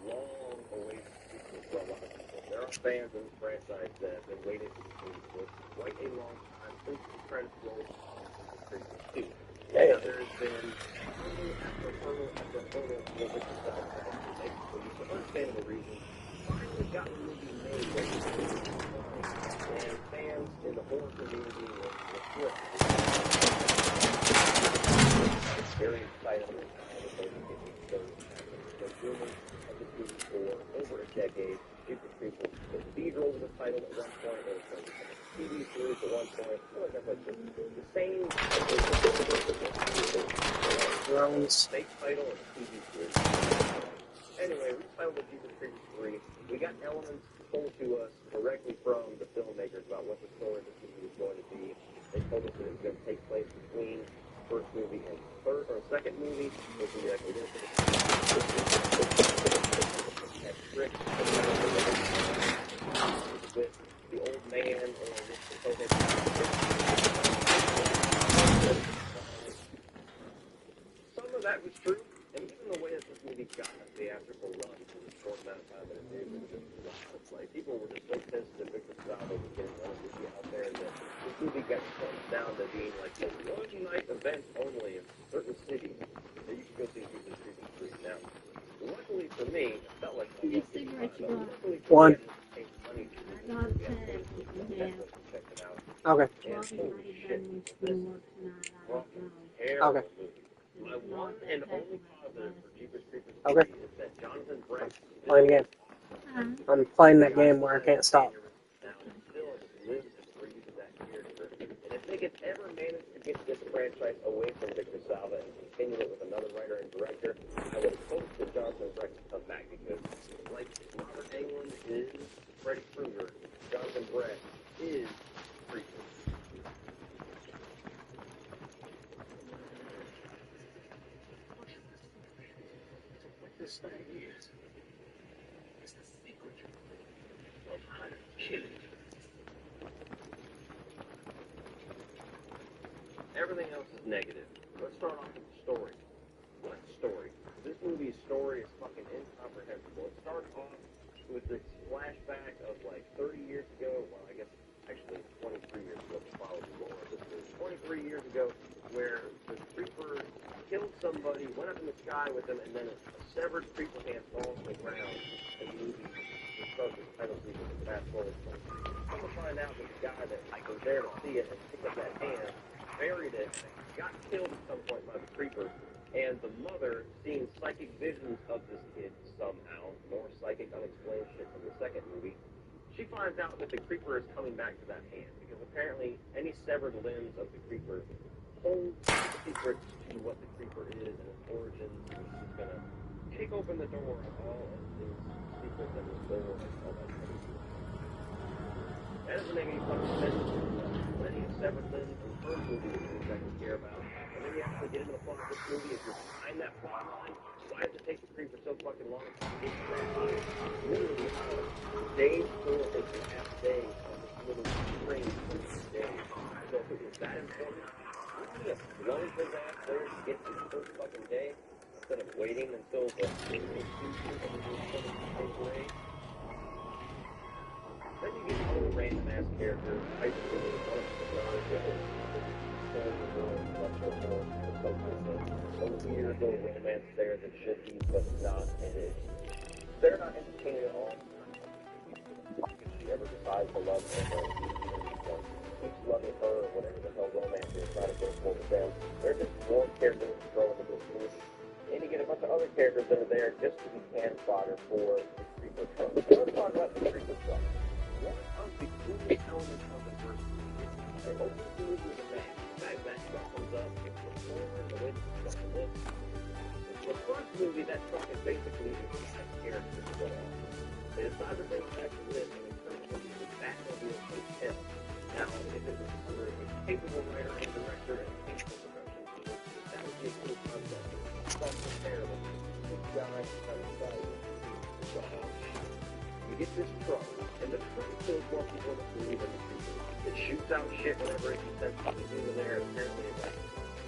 long awaited sequel for a lot of people. There are fans of this franchise that have been waiting for this movie for quite a long time since the credits rolled on Jeepers Creepers 2. Now, there has been hurdle after hurdle for Victor Salva to actually make it. For understandable reasons, finally got the movie made and fans in the horror community were thrilled. It's very exciting at the time that they were getting started. The rumors of this movie for over a decade. Jeepers Creepers Cathedral was a title at one point. There was a TV series at one point. The same Drones. fake title of TV series. Anyway, we titled it Jeepers Creepers 3. We got elements told to us directly from the filmmakers about what the story of this movie was going to be. They told us that it was going to take place between the first movie and second movie. Which would be like with the old man or with the co-head. Some of that was true, and even the way that this movie got a theatrical run for the short amount of time that it did was just wild. It's like people were just so pissed that Victor Salva was getting all this shit out there that this movie got closed down to being like a one-night event only in certain cities that you could go see Jeepers Creepers 3. Now, luckily for me, it felt like a luckily for One. me, I didn't pay money to this movie. I paid for it, checked it out. Okay. And holy shit, this brought me Okay. my one and only positive for Jeepers Creepers 3 Okay. is that Jonathan Brett Playing again. I'm playing that game where I can't stop. now still lives and breathes that character. And if they could ever manage to get this franchise away from Victor Salva and continue it with another writer and director, I would hope that Jonathan Brett can come back because, like Robert Englund is Freddy Krueger, Jonathan Brett is Creeper. What this thing is the secret of how to kill it. everything else is negative. Let's start off with the story. What story? This movie's story is fucking incomprehensible. It starts off with this flashback of like 30 years ago. Well, I guess actually 23 years ago. Probably more. This was 23 years ago, where the creeper killed somebody, went up in the sky with him, and then a severed creeper hand falls on the ground. And the movie starts with the title sequence. Fast forward. Come to find out that the guy that was there to see it and picked up that hand, buried it, got killed at some point by the creeper, and the mother, seeing psychic visions of this kid somehow, more psychic unexplained shit from the second movie, she finds out that the creeper is coming back to that hand, because apparently any severed limbs of the creeper hold secrets to what the creeper is and its origins, and she's gonna kick open the door of all of his secrets and his lore and all that kind of stuff. That doesn't make any fucking sense. Many severed limbs from the first movie that you exactly care about. And then you actually get into the plot of this movie. If you're behind that plot line, why does it take the creeper so fucking long to get to that line? Literally, days full of a half day on this little string for each day. So if it was that important, wouldn't he have blown his ass there to get to the first fucking day instead of waiting until the future of the away? Then you get all the random ass characters. I just really one of the some weird little romance there that should be, but not, and it. They're not entertaining at all. If she ever decides to love him or keeps loving her or whatever the hell romance is trying to go for with them, they're just more characters to throw into this movie. And you get a bunch of other characters that are there just to be cannon fodder for the creeper truck. So let's talk about the creeper truck. One of the coolest elements of the first movie is they open the movie with a bang. That truck comes up, it's the floor, the way the truck lifts. The first movie, that truck is basically a side character to go on. They decide to bring it back to this and encourage them to use Batmobile Hotel. Now, if it was under a capable writer and director and capable production team, that would be a cool concept. Something terrible. This guy kind of value. You get this truck, and the truck kills more people in the movie than the creeper. It shoots out shit whenever it can sense something in there. Apparently, it like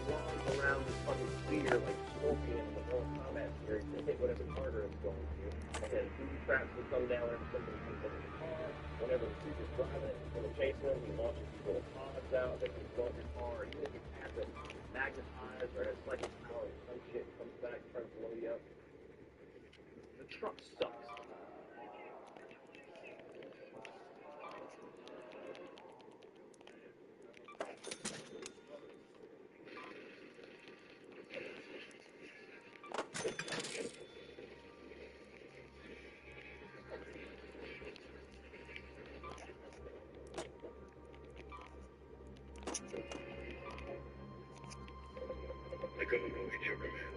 flies around this fucking sphere like Scorpion in the Mortal Kombat series to hit whatever target it's going to. And then booby traps will come down whenever somebody comes up in the car. Whenever the creeper's driving it, he's going to chase them. He launches these little pods out that can blow up your car. Even if you have it magnetized or has psychic power or some shit comes back trying to blow you up. The truck sucks. I go no mediocre man.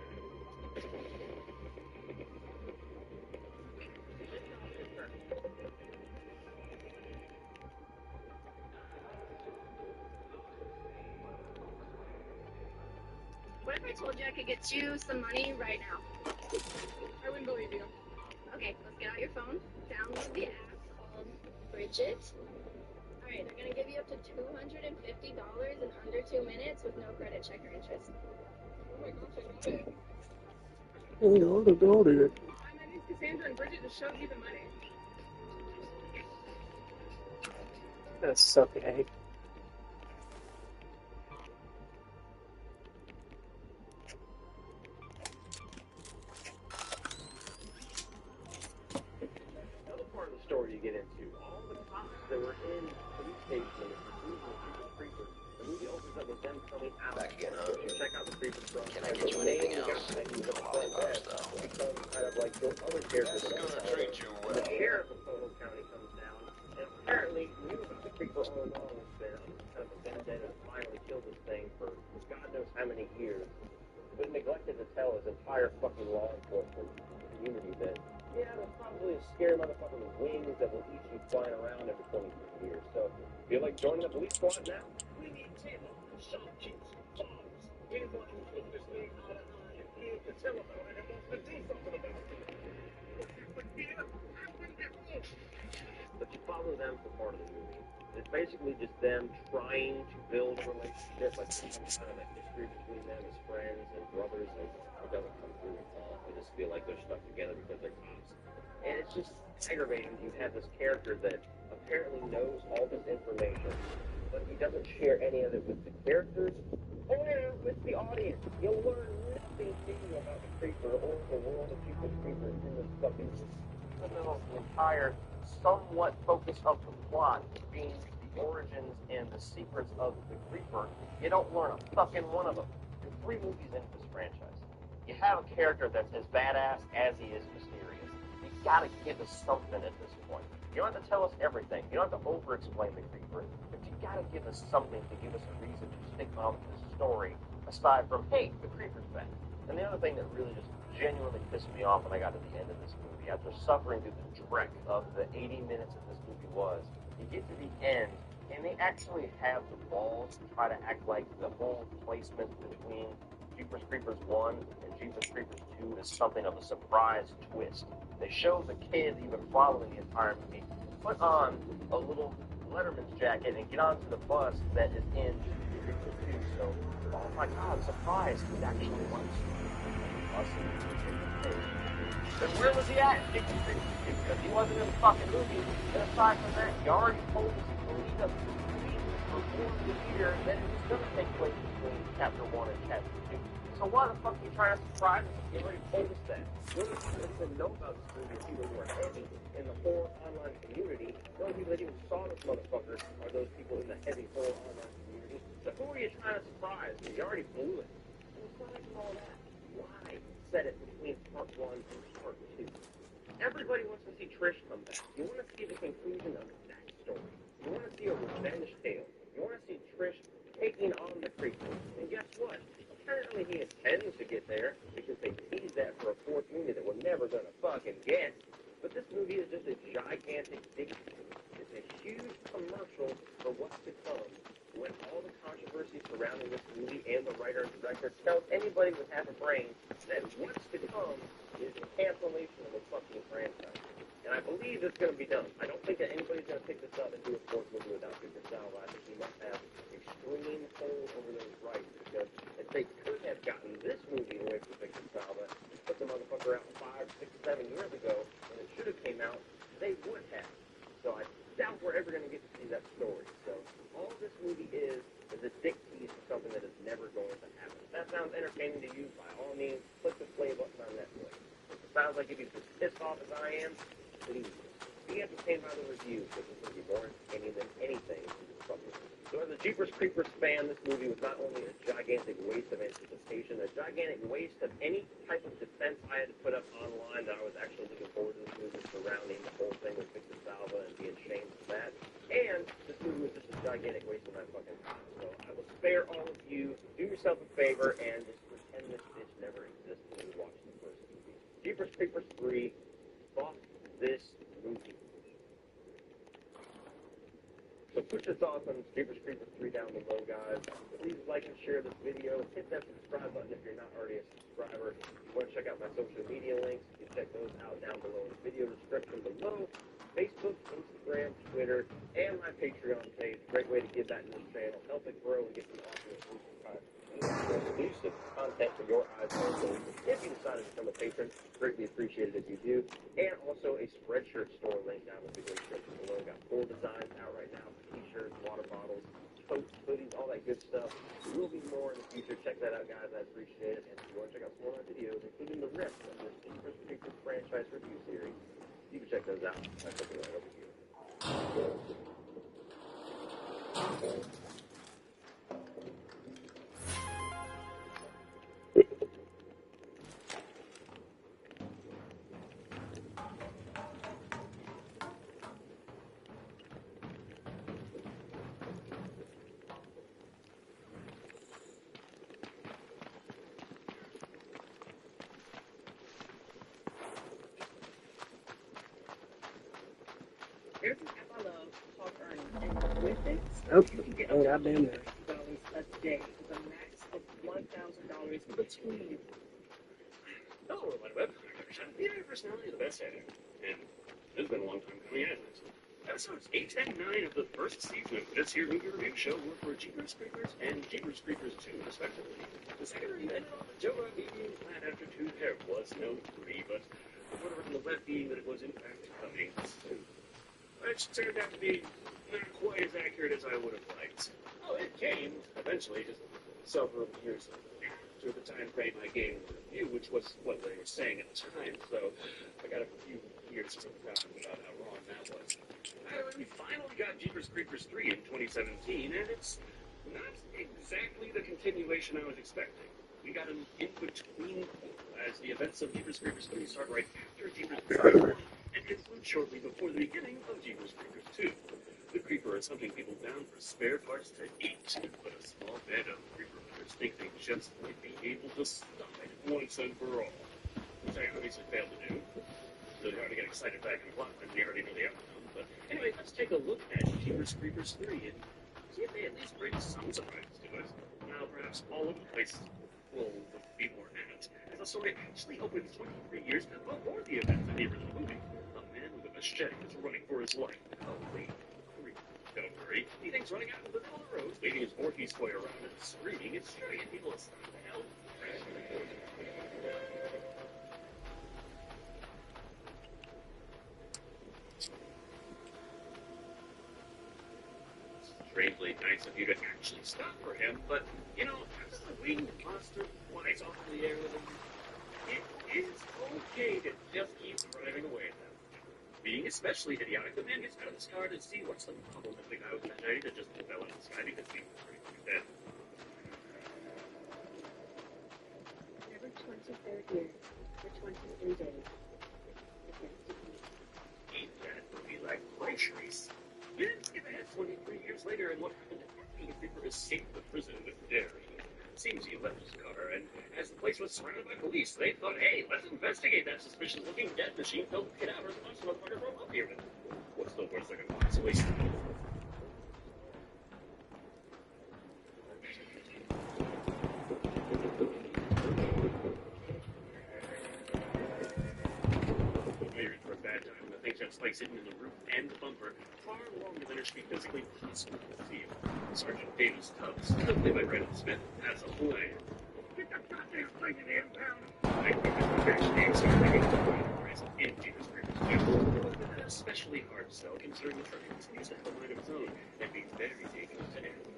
What if I told you I could get you some money right now? I wouldn't believe you. Okay, let's get out your phone, download the app called Bridget. Alright, they're gonna give you up to $250 in under 2 minutes with no credit check or interest. Oh my gosh, I got it. Oh, the daughter. I might need Cassandra and Bridget to show you the money. That's so gay. Another part of the story you get into, all the cops that were in the police station and the conclusion of Creeper. The movie opens up with them coming out. Back again, huh? You check out the Creeper truck. Can I get you anything else? Lollipops, though. Becomes kind of like those other characters that Gonna treat you well. The sheriff of Photo County comes down, and apparently knew about the Creeper all along. It's been kind of a vendetta to finally kill this thing for God knows how many years. But neglected to tell his entire fucking law enforcement community that, yeah, there's probably a scary motherfucker with wings that will eat you flying around every 23 years. So, feel like joining the police squad now? We need Taylor, sharp kids, dogs, anyone who put this thing out of line and hears the telephone and wants to do something about it. But here, I wouldn't get home. But you follow them for part of the movie. It's basically just them trying to build a relationship, like some kind of a history between them as friends and brothers, and it doesn't come through at all. They just feel like they're stuck together because they're cops. And it's just aggravating. You have this character that apparently knows all this information, but he doesn't share any of it with the characters or with the audience. You'll learn nothing new about the creature or the world of Jeepers Creepers in this fucking the entire somewhat focus of the plot being the origins and the secrets of the creeper. You don't learn a fucking one of them. You're 3 movies into this franchise. You have a character that's as badass as he is mysterious. You gotta give us something at this point. You don't have to tell us everything. You don't have to over-explain the creeper, but you gotta give us something to give us a reason to stick on with this story, aside from, hey, the creeper's back. And the other thing that really just genuinely pissed me off when I got to the end of this movie, after suffering through the dreck of the 80 minutes that this movie was, you get to the end, and they actually have the balls to try to act like the whole placement between Jeepers Creepers 1 and Jeepers Creepers 2 is something of a surprise twist. They show the kid even following the entire movie put on a little Letterman's jacket and get onto the bus that is in Jeepers Creepers 2. So, oh my God, surprise! He's actually one of us. Then where was he at? Because he wasn't in the fucking movie. And aside from that, you already told us the lead up to the movie for 4 years that it was going to take place between Chapter 1 and Chapter 2. So why the fuck are you trying to surprise us? You already told us that. The only people that even know about this movie are people who are heavy in the horror online community. The only people that even saw this motherfucker are those people in the heavy horror online community. So who are you trying to surprise? You already blew it. And aside from all that, why set it between part 1 and part 2? Everybody wants to see Trish come back. You want to see the conclusion of that story. You want to see a revenge tale. You want to see Trish taking on the creature. And guess what? Apparently he intends to get there because they teased that for a 4th movie that we're never going to fucking get. But this movie is just a gigantic dig. It's a huge commercial for what's to come. When all the controversy surrounding this movie and the writer and director tells anybody with half a brain that what's to come is the cancellation of a fucking franchise. And I believe it's going to be done. I don't think that anybody's going to pick this up and do a 4th movie without Victor Salva. I think he must have extreme hold over those rights, because if they could have gotten this movie away from Victor Salva and put the motherfucker out 5, 6, 7 years ago when it should have came out, they would have. So I doubt we're ever going to get to see that story. So all this movie is a dick tease for something that is never going to happen. If that sounds entertaining to you, by all means, click the play button on Netflix. If it sounds like if you're as pissed off as I am, please be entertained by the reviews, because it's going to be more entertaining than anything in this fucking movie. So as a Jeepers Creepers fan, this movie was not only a gigantic waste of anticipation, a gigantic waste of any type of defense I had to put up online that I was actually looking forward to this movie surrounding the whole thing with Victor Salva and being shamed for that. And this movie was just a gigantic waste of my fucking time. So I will spare all of you. Do yourself a favor and just pretend this bitch never existed when you watch the first movie. Jeepers Creepers 3, fuck this movie. So put your thoughts on Jeepers Creepers 3 down below, guys. Please like and share this video. Hit that subscribe button if you're not already a subscriber. If you want to check out my social media links, you can check those out down below in the video description below. Facebook, Instagram, Twitter, and my Patreon page. Great way to give back to this channel. Help it grow and get some awesome exclusive content for your eyes only. If you decide to become a patron, greatly appreciated if you do. And also a Spreadshirt store link down in the video description below. Got 4 designs out right now for t-shirts, water bottles, coats, hoodies, all that good stuff. There will be more in the future. Check that out, guys. I appreciate it. And if you want to check out some more of my videos, including the rest of this Jeepers Creepers franchise review series, you can check those out. I put them right over here. There's an app I love called Earning, and with it, you can get Oh, up goddamn to it. $200 a day with a max of $1,000 between. Hello, my web. Yeah, personality is the best at it. And it's been a long time coming, hasn't it? Episodes 8 and 9 of the first season of this here movie review show were for Jeepers Creepers and Jeepers Creepers 2, respectively. The second review ended on the Joe being planned after 2. There was no 3, but the word around the web being that it was in fact coming soon. Which turned out to be not quite as accurate as I would have liked. Oh, it came eventually, just several years after the time frame I gave the review, which was what they were saying at the time, so I got a few years to talk about how wrong that was. We finally got Jeepers Creepers 3 in 2017, and it's not exactly the continuation I was expecting. We got an in-between as the events of Jeepers Creepers 3 start right after Jeepers Creepers 1 and conclude shortly before the beginning of Jeepers Creepers 2. The Creeper is hunting people down for spare parts to eat, but a small band of Creeper hunters think they just might be able to stop it once and for all, which I obviously failed to do. Really hard to get excited back in the plot when we already know the outcome. But anyway, let's take a look at Jeepers Creepers 3 and see if they at least bring some surprise to us. Now, perhaps all over the place will be more apt, as the story actually opens 23 years before the events of the original movie. A man with a machete is running for his life. Oh, wait. Don't worry. He thinks running out in the middle of the road, waving his Voorhees toy around and screaming, it's scary and people will stop the hell. Strangely nice of you to actually stop for him, but, you know, as the winged monster flies off in the air with him, it is okay to just keep driving away at them. Being especially idiotic, the man gets out of his car to see what's the problem with the guy with the machete that just fell out of the sky because he was pretty dead. Every 23rd year, for 23 days, Ain't that movie like groceries? Then skip ahead 23 years later and what happened after the Creeper escaped the prison with Derry. Seems he left his car, and as the place was surrounded by police, they thought, hey, let's investigate that suspicious-looking death machine filled with cadavers and most motherfuckers roll up here. What's the worst that can possibly happen? You're in for a bad time. The thing just spikes hitting in the roof and the bumper, far longer than it should be physically possible to feel. Sergeant Davis Tubbs, played by Brandon Smith, has a plan. Get the goddamn thing in the impound! I think Mr. Cash names are making the price in Jeepers Creepers 2. It would have been especially hard to sell considering the truck continues to have a mind of its own and be very dangerous to handle.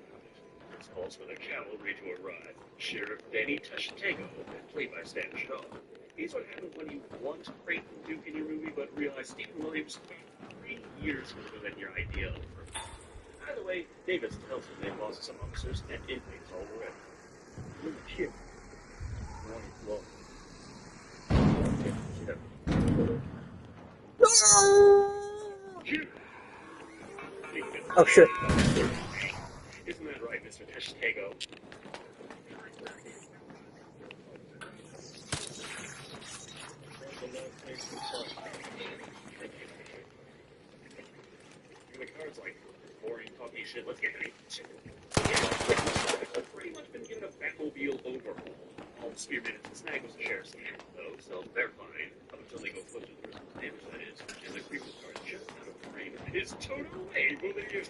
This calls for the cavalry to arrive. Sheriff Danny Tashtego, played by Stan Shaw. Here's what happens when you want Creighton Duke in your movie, but realize Stephen Williams spent 3 years older than your idea. Either way, Davis tells him they've lost some officers and inmates already. Look at him. Oh shit. Isn't that right, Mr. Tashtego? The card's like boring, talky shit. Let's get any shit. I've pretty much been given a Batmobile overhaul. All the spearmen and snag was the sheriff's hand, though, so they're fine. Up until they go flip to the person's damage, that is. And the creeper's card just out of frame. It is totally able to use.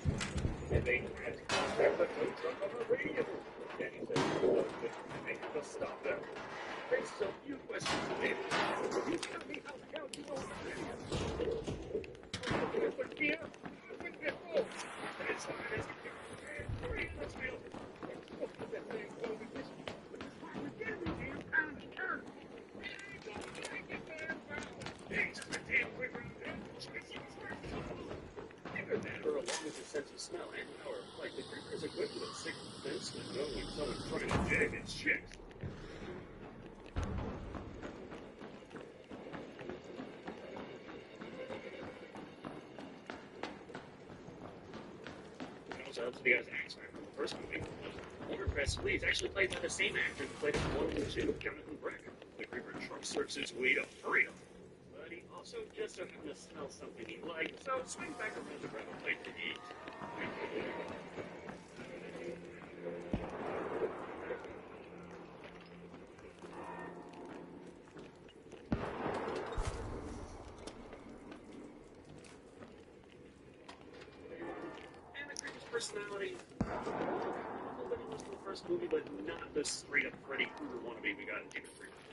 And they had to contact the tow truck on the radio. Danny said, oh, they have to stop them. There's so few questions to me. You tell me how the hell you know the radio. But here, I wouldn't get home. It's hard as you can. Let's go. That thing go with this. But this one was getting me, damn pound of turn. Hey, just a damn quick round there. Either that or along with your sense of smell and power of flight, the creeper is equipped with a sixth sense to know when someone's trying to jag its chicks. To the guy's X-Men from the first movie. Warner Press Please actually played by the same actor who played in 1 and 2, Jonathan Breck. The creeper truck searches his way to freedom. But he also just so happened to smell something he liked, so swing back around to grab a plate to eat. personality. Nobody was the first movie, but not the straight up Freddy Krueger wannabe we got in Jeepers Creepers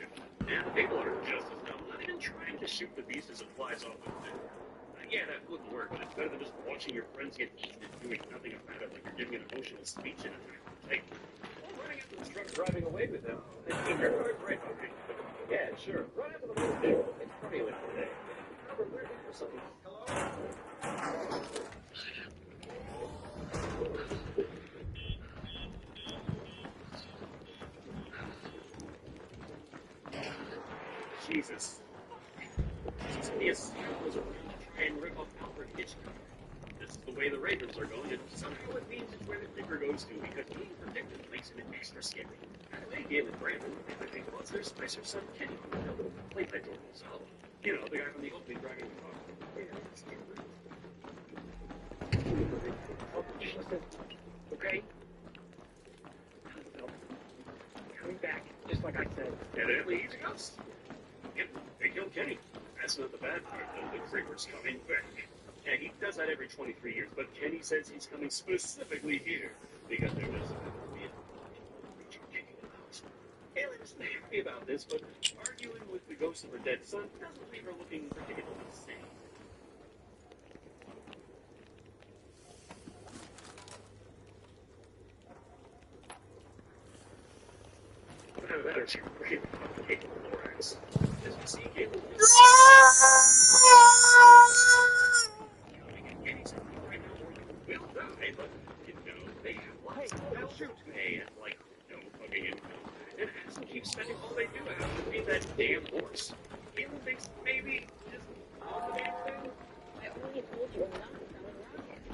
2. And the people are just as dumb, not even trying to shoot the beast as it flies off the thing. Yeah, that wouldn't work, but it's better than just watching your friends get eaten and doing nothing about it, like you're giving an emotional speech in a like, running after the truck, driving away with them. Right, okay. Yeah, sure. Run after the motorcycle. It's probably late today. Robert, we're looking for something. Hello? Jesus. The asylums are going to try and rip off Alfred Hitchcock. This is the way the Ravens are going, and somehow it means it's where the Clipper goes to, because being predicted makes it extra scary. By the way, Galen Brandon, I think what's their Spicer's son Kenny, played by Jordan Sal. You know, the guy from the opening driving the car. Okay? Coming back, just like I said. Evidently, he's a ghost. Yep, they killed Kenny. That's not the bad part, though. The Creeper's coming back. Yeah, he does that every 23 years, but Kenny says he's coming specifically here because there doesn't have to be a creature kicking him out. Galen isn't happy about this, but arguing with the ghost of her dead son doesn't leave her looking particularly sane. That is great. As you see, Galen will die, but you know, they have lots of they'll shoot. They have like no fucking income. And Addison keeps spending all they do out to feed that damn horse. Galen thinks maybe just all the damn thing. I only told you I'm not selling rockets.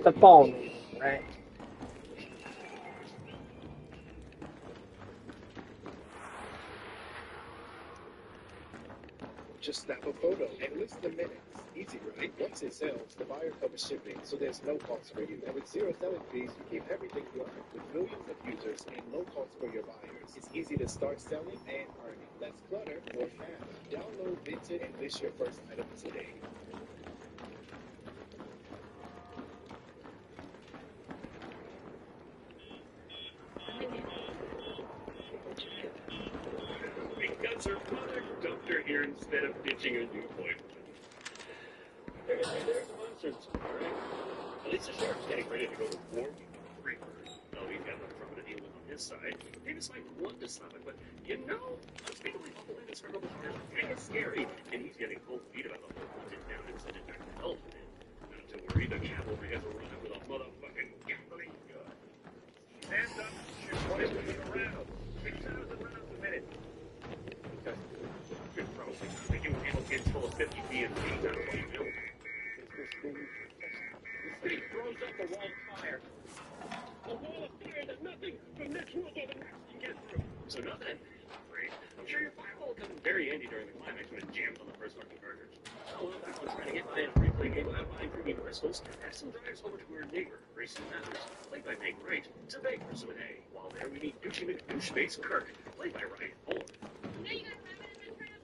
The phone, right? Just snap a photo and list the minutes. Easy, right? Once it sells, the buyer covers shipping, so there's no cost for you. And with zero selling fees, you keep everything you earn. With millions of users and low cost for your buyers, it's easy to start selling and earning. Less clutter, more fun. Download Vinted and list your first item today. Because her mother dumped her here instead of ditching a new boyfriend. There's monsters, right? At least the sheriff's getting ready to go to war with the Reaper. No, he's got the affirmative deal on his side. Davis might want to stop it, but you know, unspeakably awful in this criminal is kind of scary, and he's getting cold feet about the whole hunted down and sent it back to hell for him. Not to worry, the cavalry has a run with a motherfucking gambling gun. Stand up, shoot 20 million around. 6,000 rounds a minute. Good probably. They can handle kids full of 50 BMG, not 20 mil. The city throws up the wall of fire. A wall of fire that nothing from this world or the next can get through. So nothing. Great. I'm sure your firewall will come in very handy during the climax when it jams on the first fucking burgers. Oh, well, back on trying to get by a free-play game without buying premium crystals, Addison drives over to her neighbor, Grayson Mathers, played by Meg Wright, to beg for some A. While there, we meet douchey McDoucheface Kirk, played by Ryan Fuller. Now you got 5 minutes in front of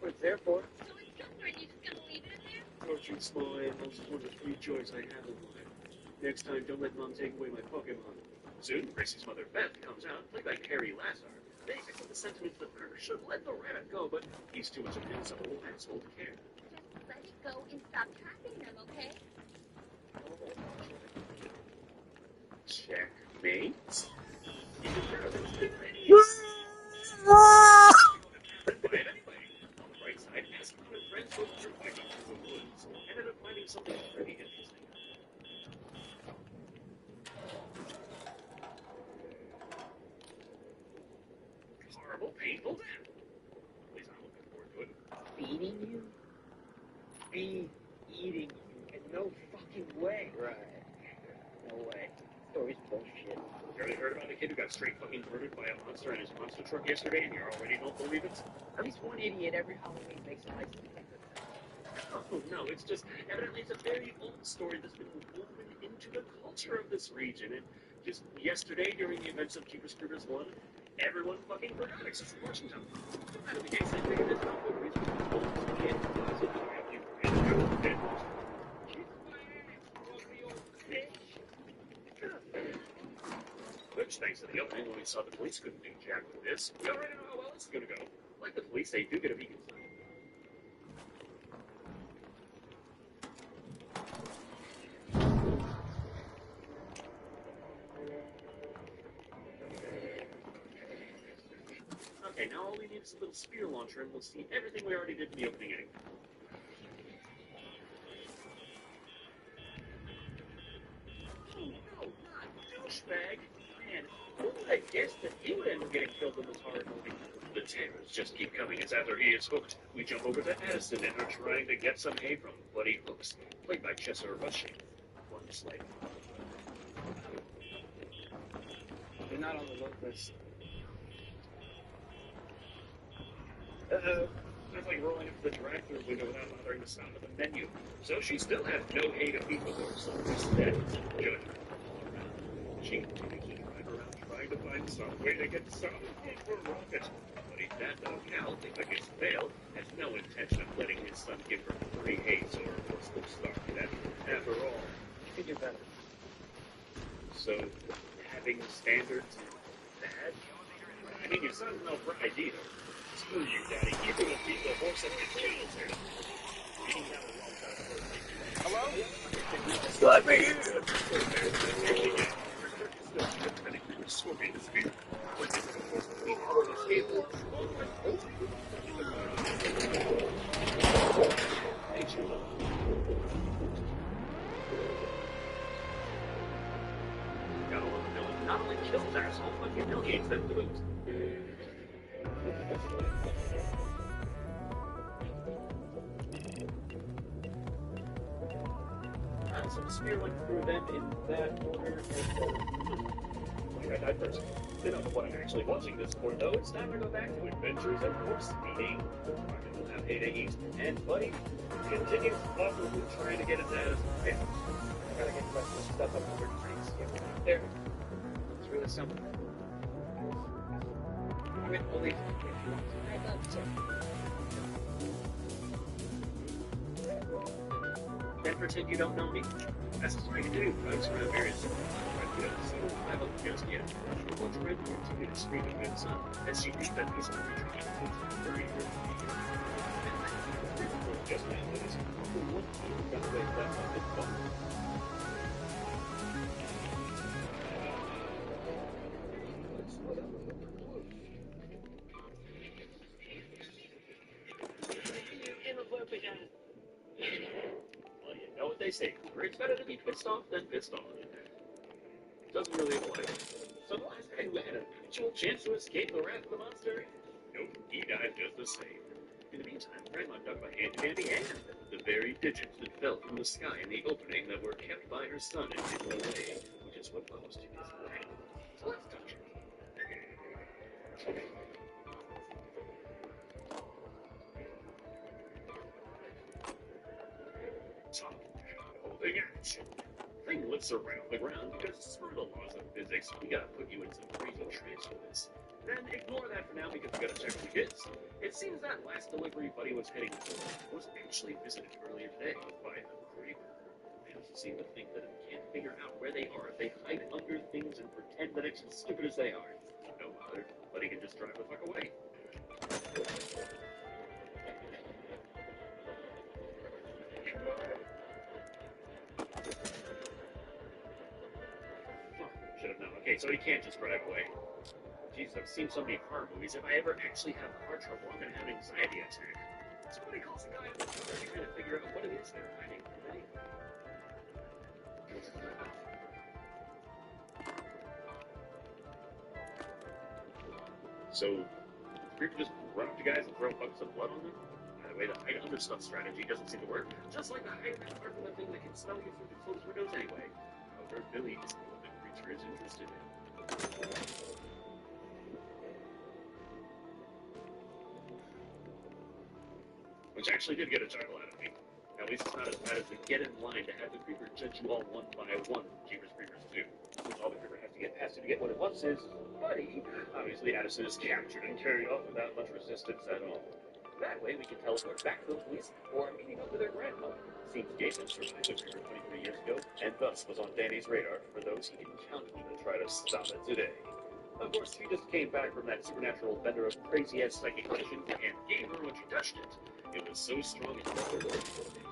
What it's there for? so it's just right. You just gonna leave it in there? Tortured small animals is one of the few joys I have in life. Next time, don't let Mom take away my Pokemon. Soon, Gracie's mother, Beth, comes out, played by Carrie Lazar. They echo the sentiments that Kirk should let the rabbit go, but he's too much of an insufferable asshole to care. Just let it go and stop tapping them, okay? Checkmate. You can throw this thing anyway. On the right side, Addison and friends go through hiking through the woods, ended up finding something pretty interesting. Horrible, painful death. At least I'm looking forward to it. Feeding you? Be eating you in no fucking way. Right. No way. Story's bullshit. You already heard about the kid who got straight fucking murdered by a monster in his monster truck yesterday, and you already don't believe it? At least one idiot every Halloween makes a nice detective. Oh, no, it's just, evidently it's a very old story that's been woven into the culture of this region. And just yesterday, during the events of Jeepers Creepers 1, Everyone fucking forgot except for Washington. No matter the case, they figured it's not good reason for the whole kid was a giant you and dead. Which, thanks to the opening, when we saw the police couldn't do jack with this, we already know how well this is gonna go. Like the police, they do get a beacon sign. Okay, now all we need is a little spear launcher, and we'll see everything we already did in the opening anyway. Oh no, not douchebag! Man, who would have guessed that he would end up getting killed in this horror movie? The terrors just keep coming as after he is hooked, we jump over to Addison and are trying to get some hay from Buddy Hooks, played by Chester Rushing. One slave. They're not on the load list. It's like rolling up the drive-thru window without bothering the sound of the menu. So she still has no hay to feed before, so instead, judge her all around. She continues to drive around trying to find some way to get some food for Rocket. But if that dog, Hal, thinks like it's failed, has no intention of letting his son give her free hay or else they'll starve to death. After all, You can do better. so having standards is bad? I mean, your son's no bride either. Screw you, Daddy. You're gonna feed the horse and get killed here. Hello? Let me in! Scorpion spear. What is it? We are the table. Gotta love a villain. Not only kills assholes, but humiliates them to boot. So the spear went through them in that order, and I died first. They don't know what I'm actually watching this for, though. It's time to go back to adventures and horse feeding. Rocket will have hay to eat, and Buddy continues awkwardly trying to get his ass fit. I gotta get the rest of the stuff up over the trees. Yeah, there. It's really simple. I mean, we'll leave. I'd love to. Then pretend you don't know me. That's what I can do. Folks around various so I haven't just yet. She'll watch Red continue to scream at my son as she thinks that he's a creature very good. Just man, that is what you got away with that fucking fun. Well, you know what they say, Cooper. It's better to be pissed off than pissed on. Doesn't really apply. So the last guy who had an actual chance to escape the wrath of the monster, nope, he died just the same. In the meantime, Grandma dug a handy-dandy hand, the very digits that fell from the sky in the opening that were kept by her son and hidden away, which is what caused his death. So let's touch it. Top, holding action. Thing lifts around the ground because screw the laws of physics, we gotta put you in some crazy trance for this. Then ignore that for now because we gotta check the kids. It seems that last delivery Buddy was heading for was actually visited earlier today by the Creeper. They also seem to think that it can't figure out where they are if they hide under things and pretend that it's as stupid as they are. No bother, Buddy can just drive the fuck away. Should have known. Okay, so he can't just drive away. Jesus, I've seen so many horror movies. If I ever actually have car trouble, I'm gonna have an anxiety attack. Somebody calls the guy on the car and trying to figure out what it is they're hiding from me. So, we could just run up to guys and throw buckets of blood on them? By the way, the hide under stuff strategy doesn't seem to work. Just like the hide that part of the thing that can smell you through the closed windows anyway. However, Billy is what the creature is interested in. Which actually did get a chuckle out of me. At least it's not as bad as the get in line to have the Creeper judge you all one by one, Jeepers Creepers 2. Which all the Creeper has to to get past him to get what it was his buddy. Obviously, Addison is captured and carried off without much resistance at all. That way, we can teleport back to the police or meeting up with their grandmother. Seems Jason survived the trigger 23 years ago, and thus was on Danny's radar for those he encountered to try to stop it today. Of course, he just came back from that supernatural vendor of crazy-ass psychic vision and gave her when she touched it. It was so strong it never worked for me.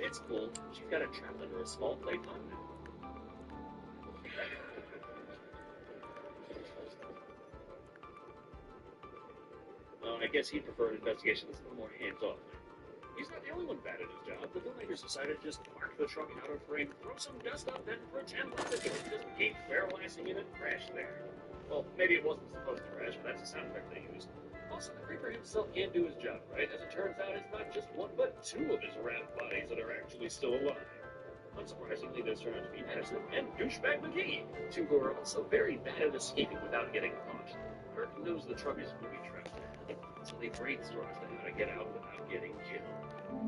It's cool. She's got it trapped under a small plate now. I guess he'd prefer an investigation that's a little more hands-off. He's not the only one bad at his job. The villagers decided to just park the truck out of frame, throw some dust up, and pretend like the door just came barreling in and crashed there. Well, maybe it wasn't supposed to crash, but that's the sound effect they used. Also, the Reaper himself can't do his job, right? As it turns out, it's not just one, but two of his rat bodies that are actually still alive. Unsurprisingly, those turn out to be Addison and Douchebag McGee, two who are also very bad at escaping without getting caught. Kirk knows the truck is booby trapped, so they brainstorm as to how to get out without getting killed.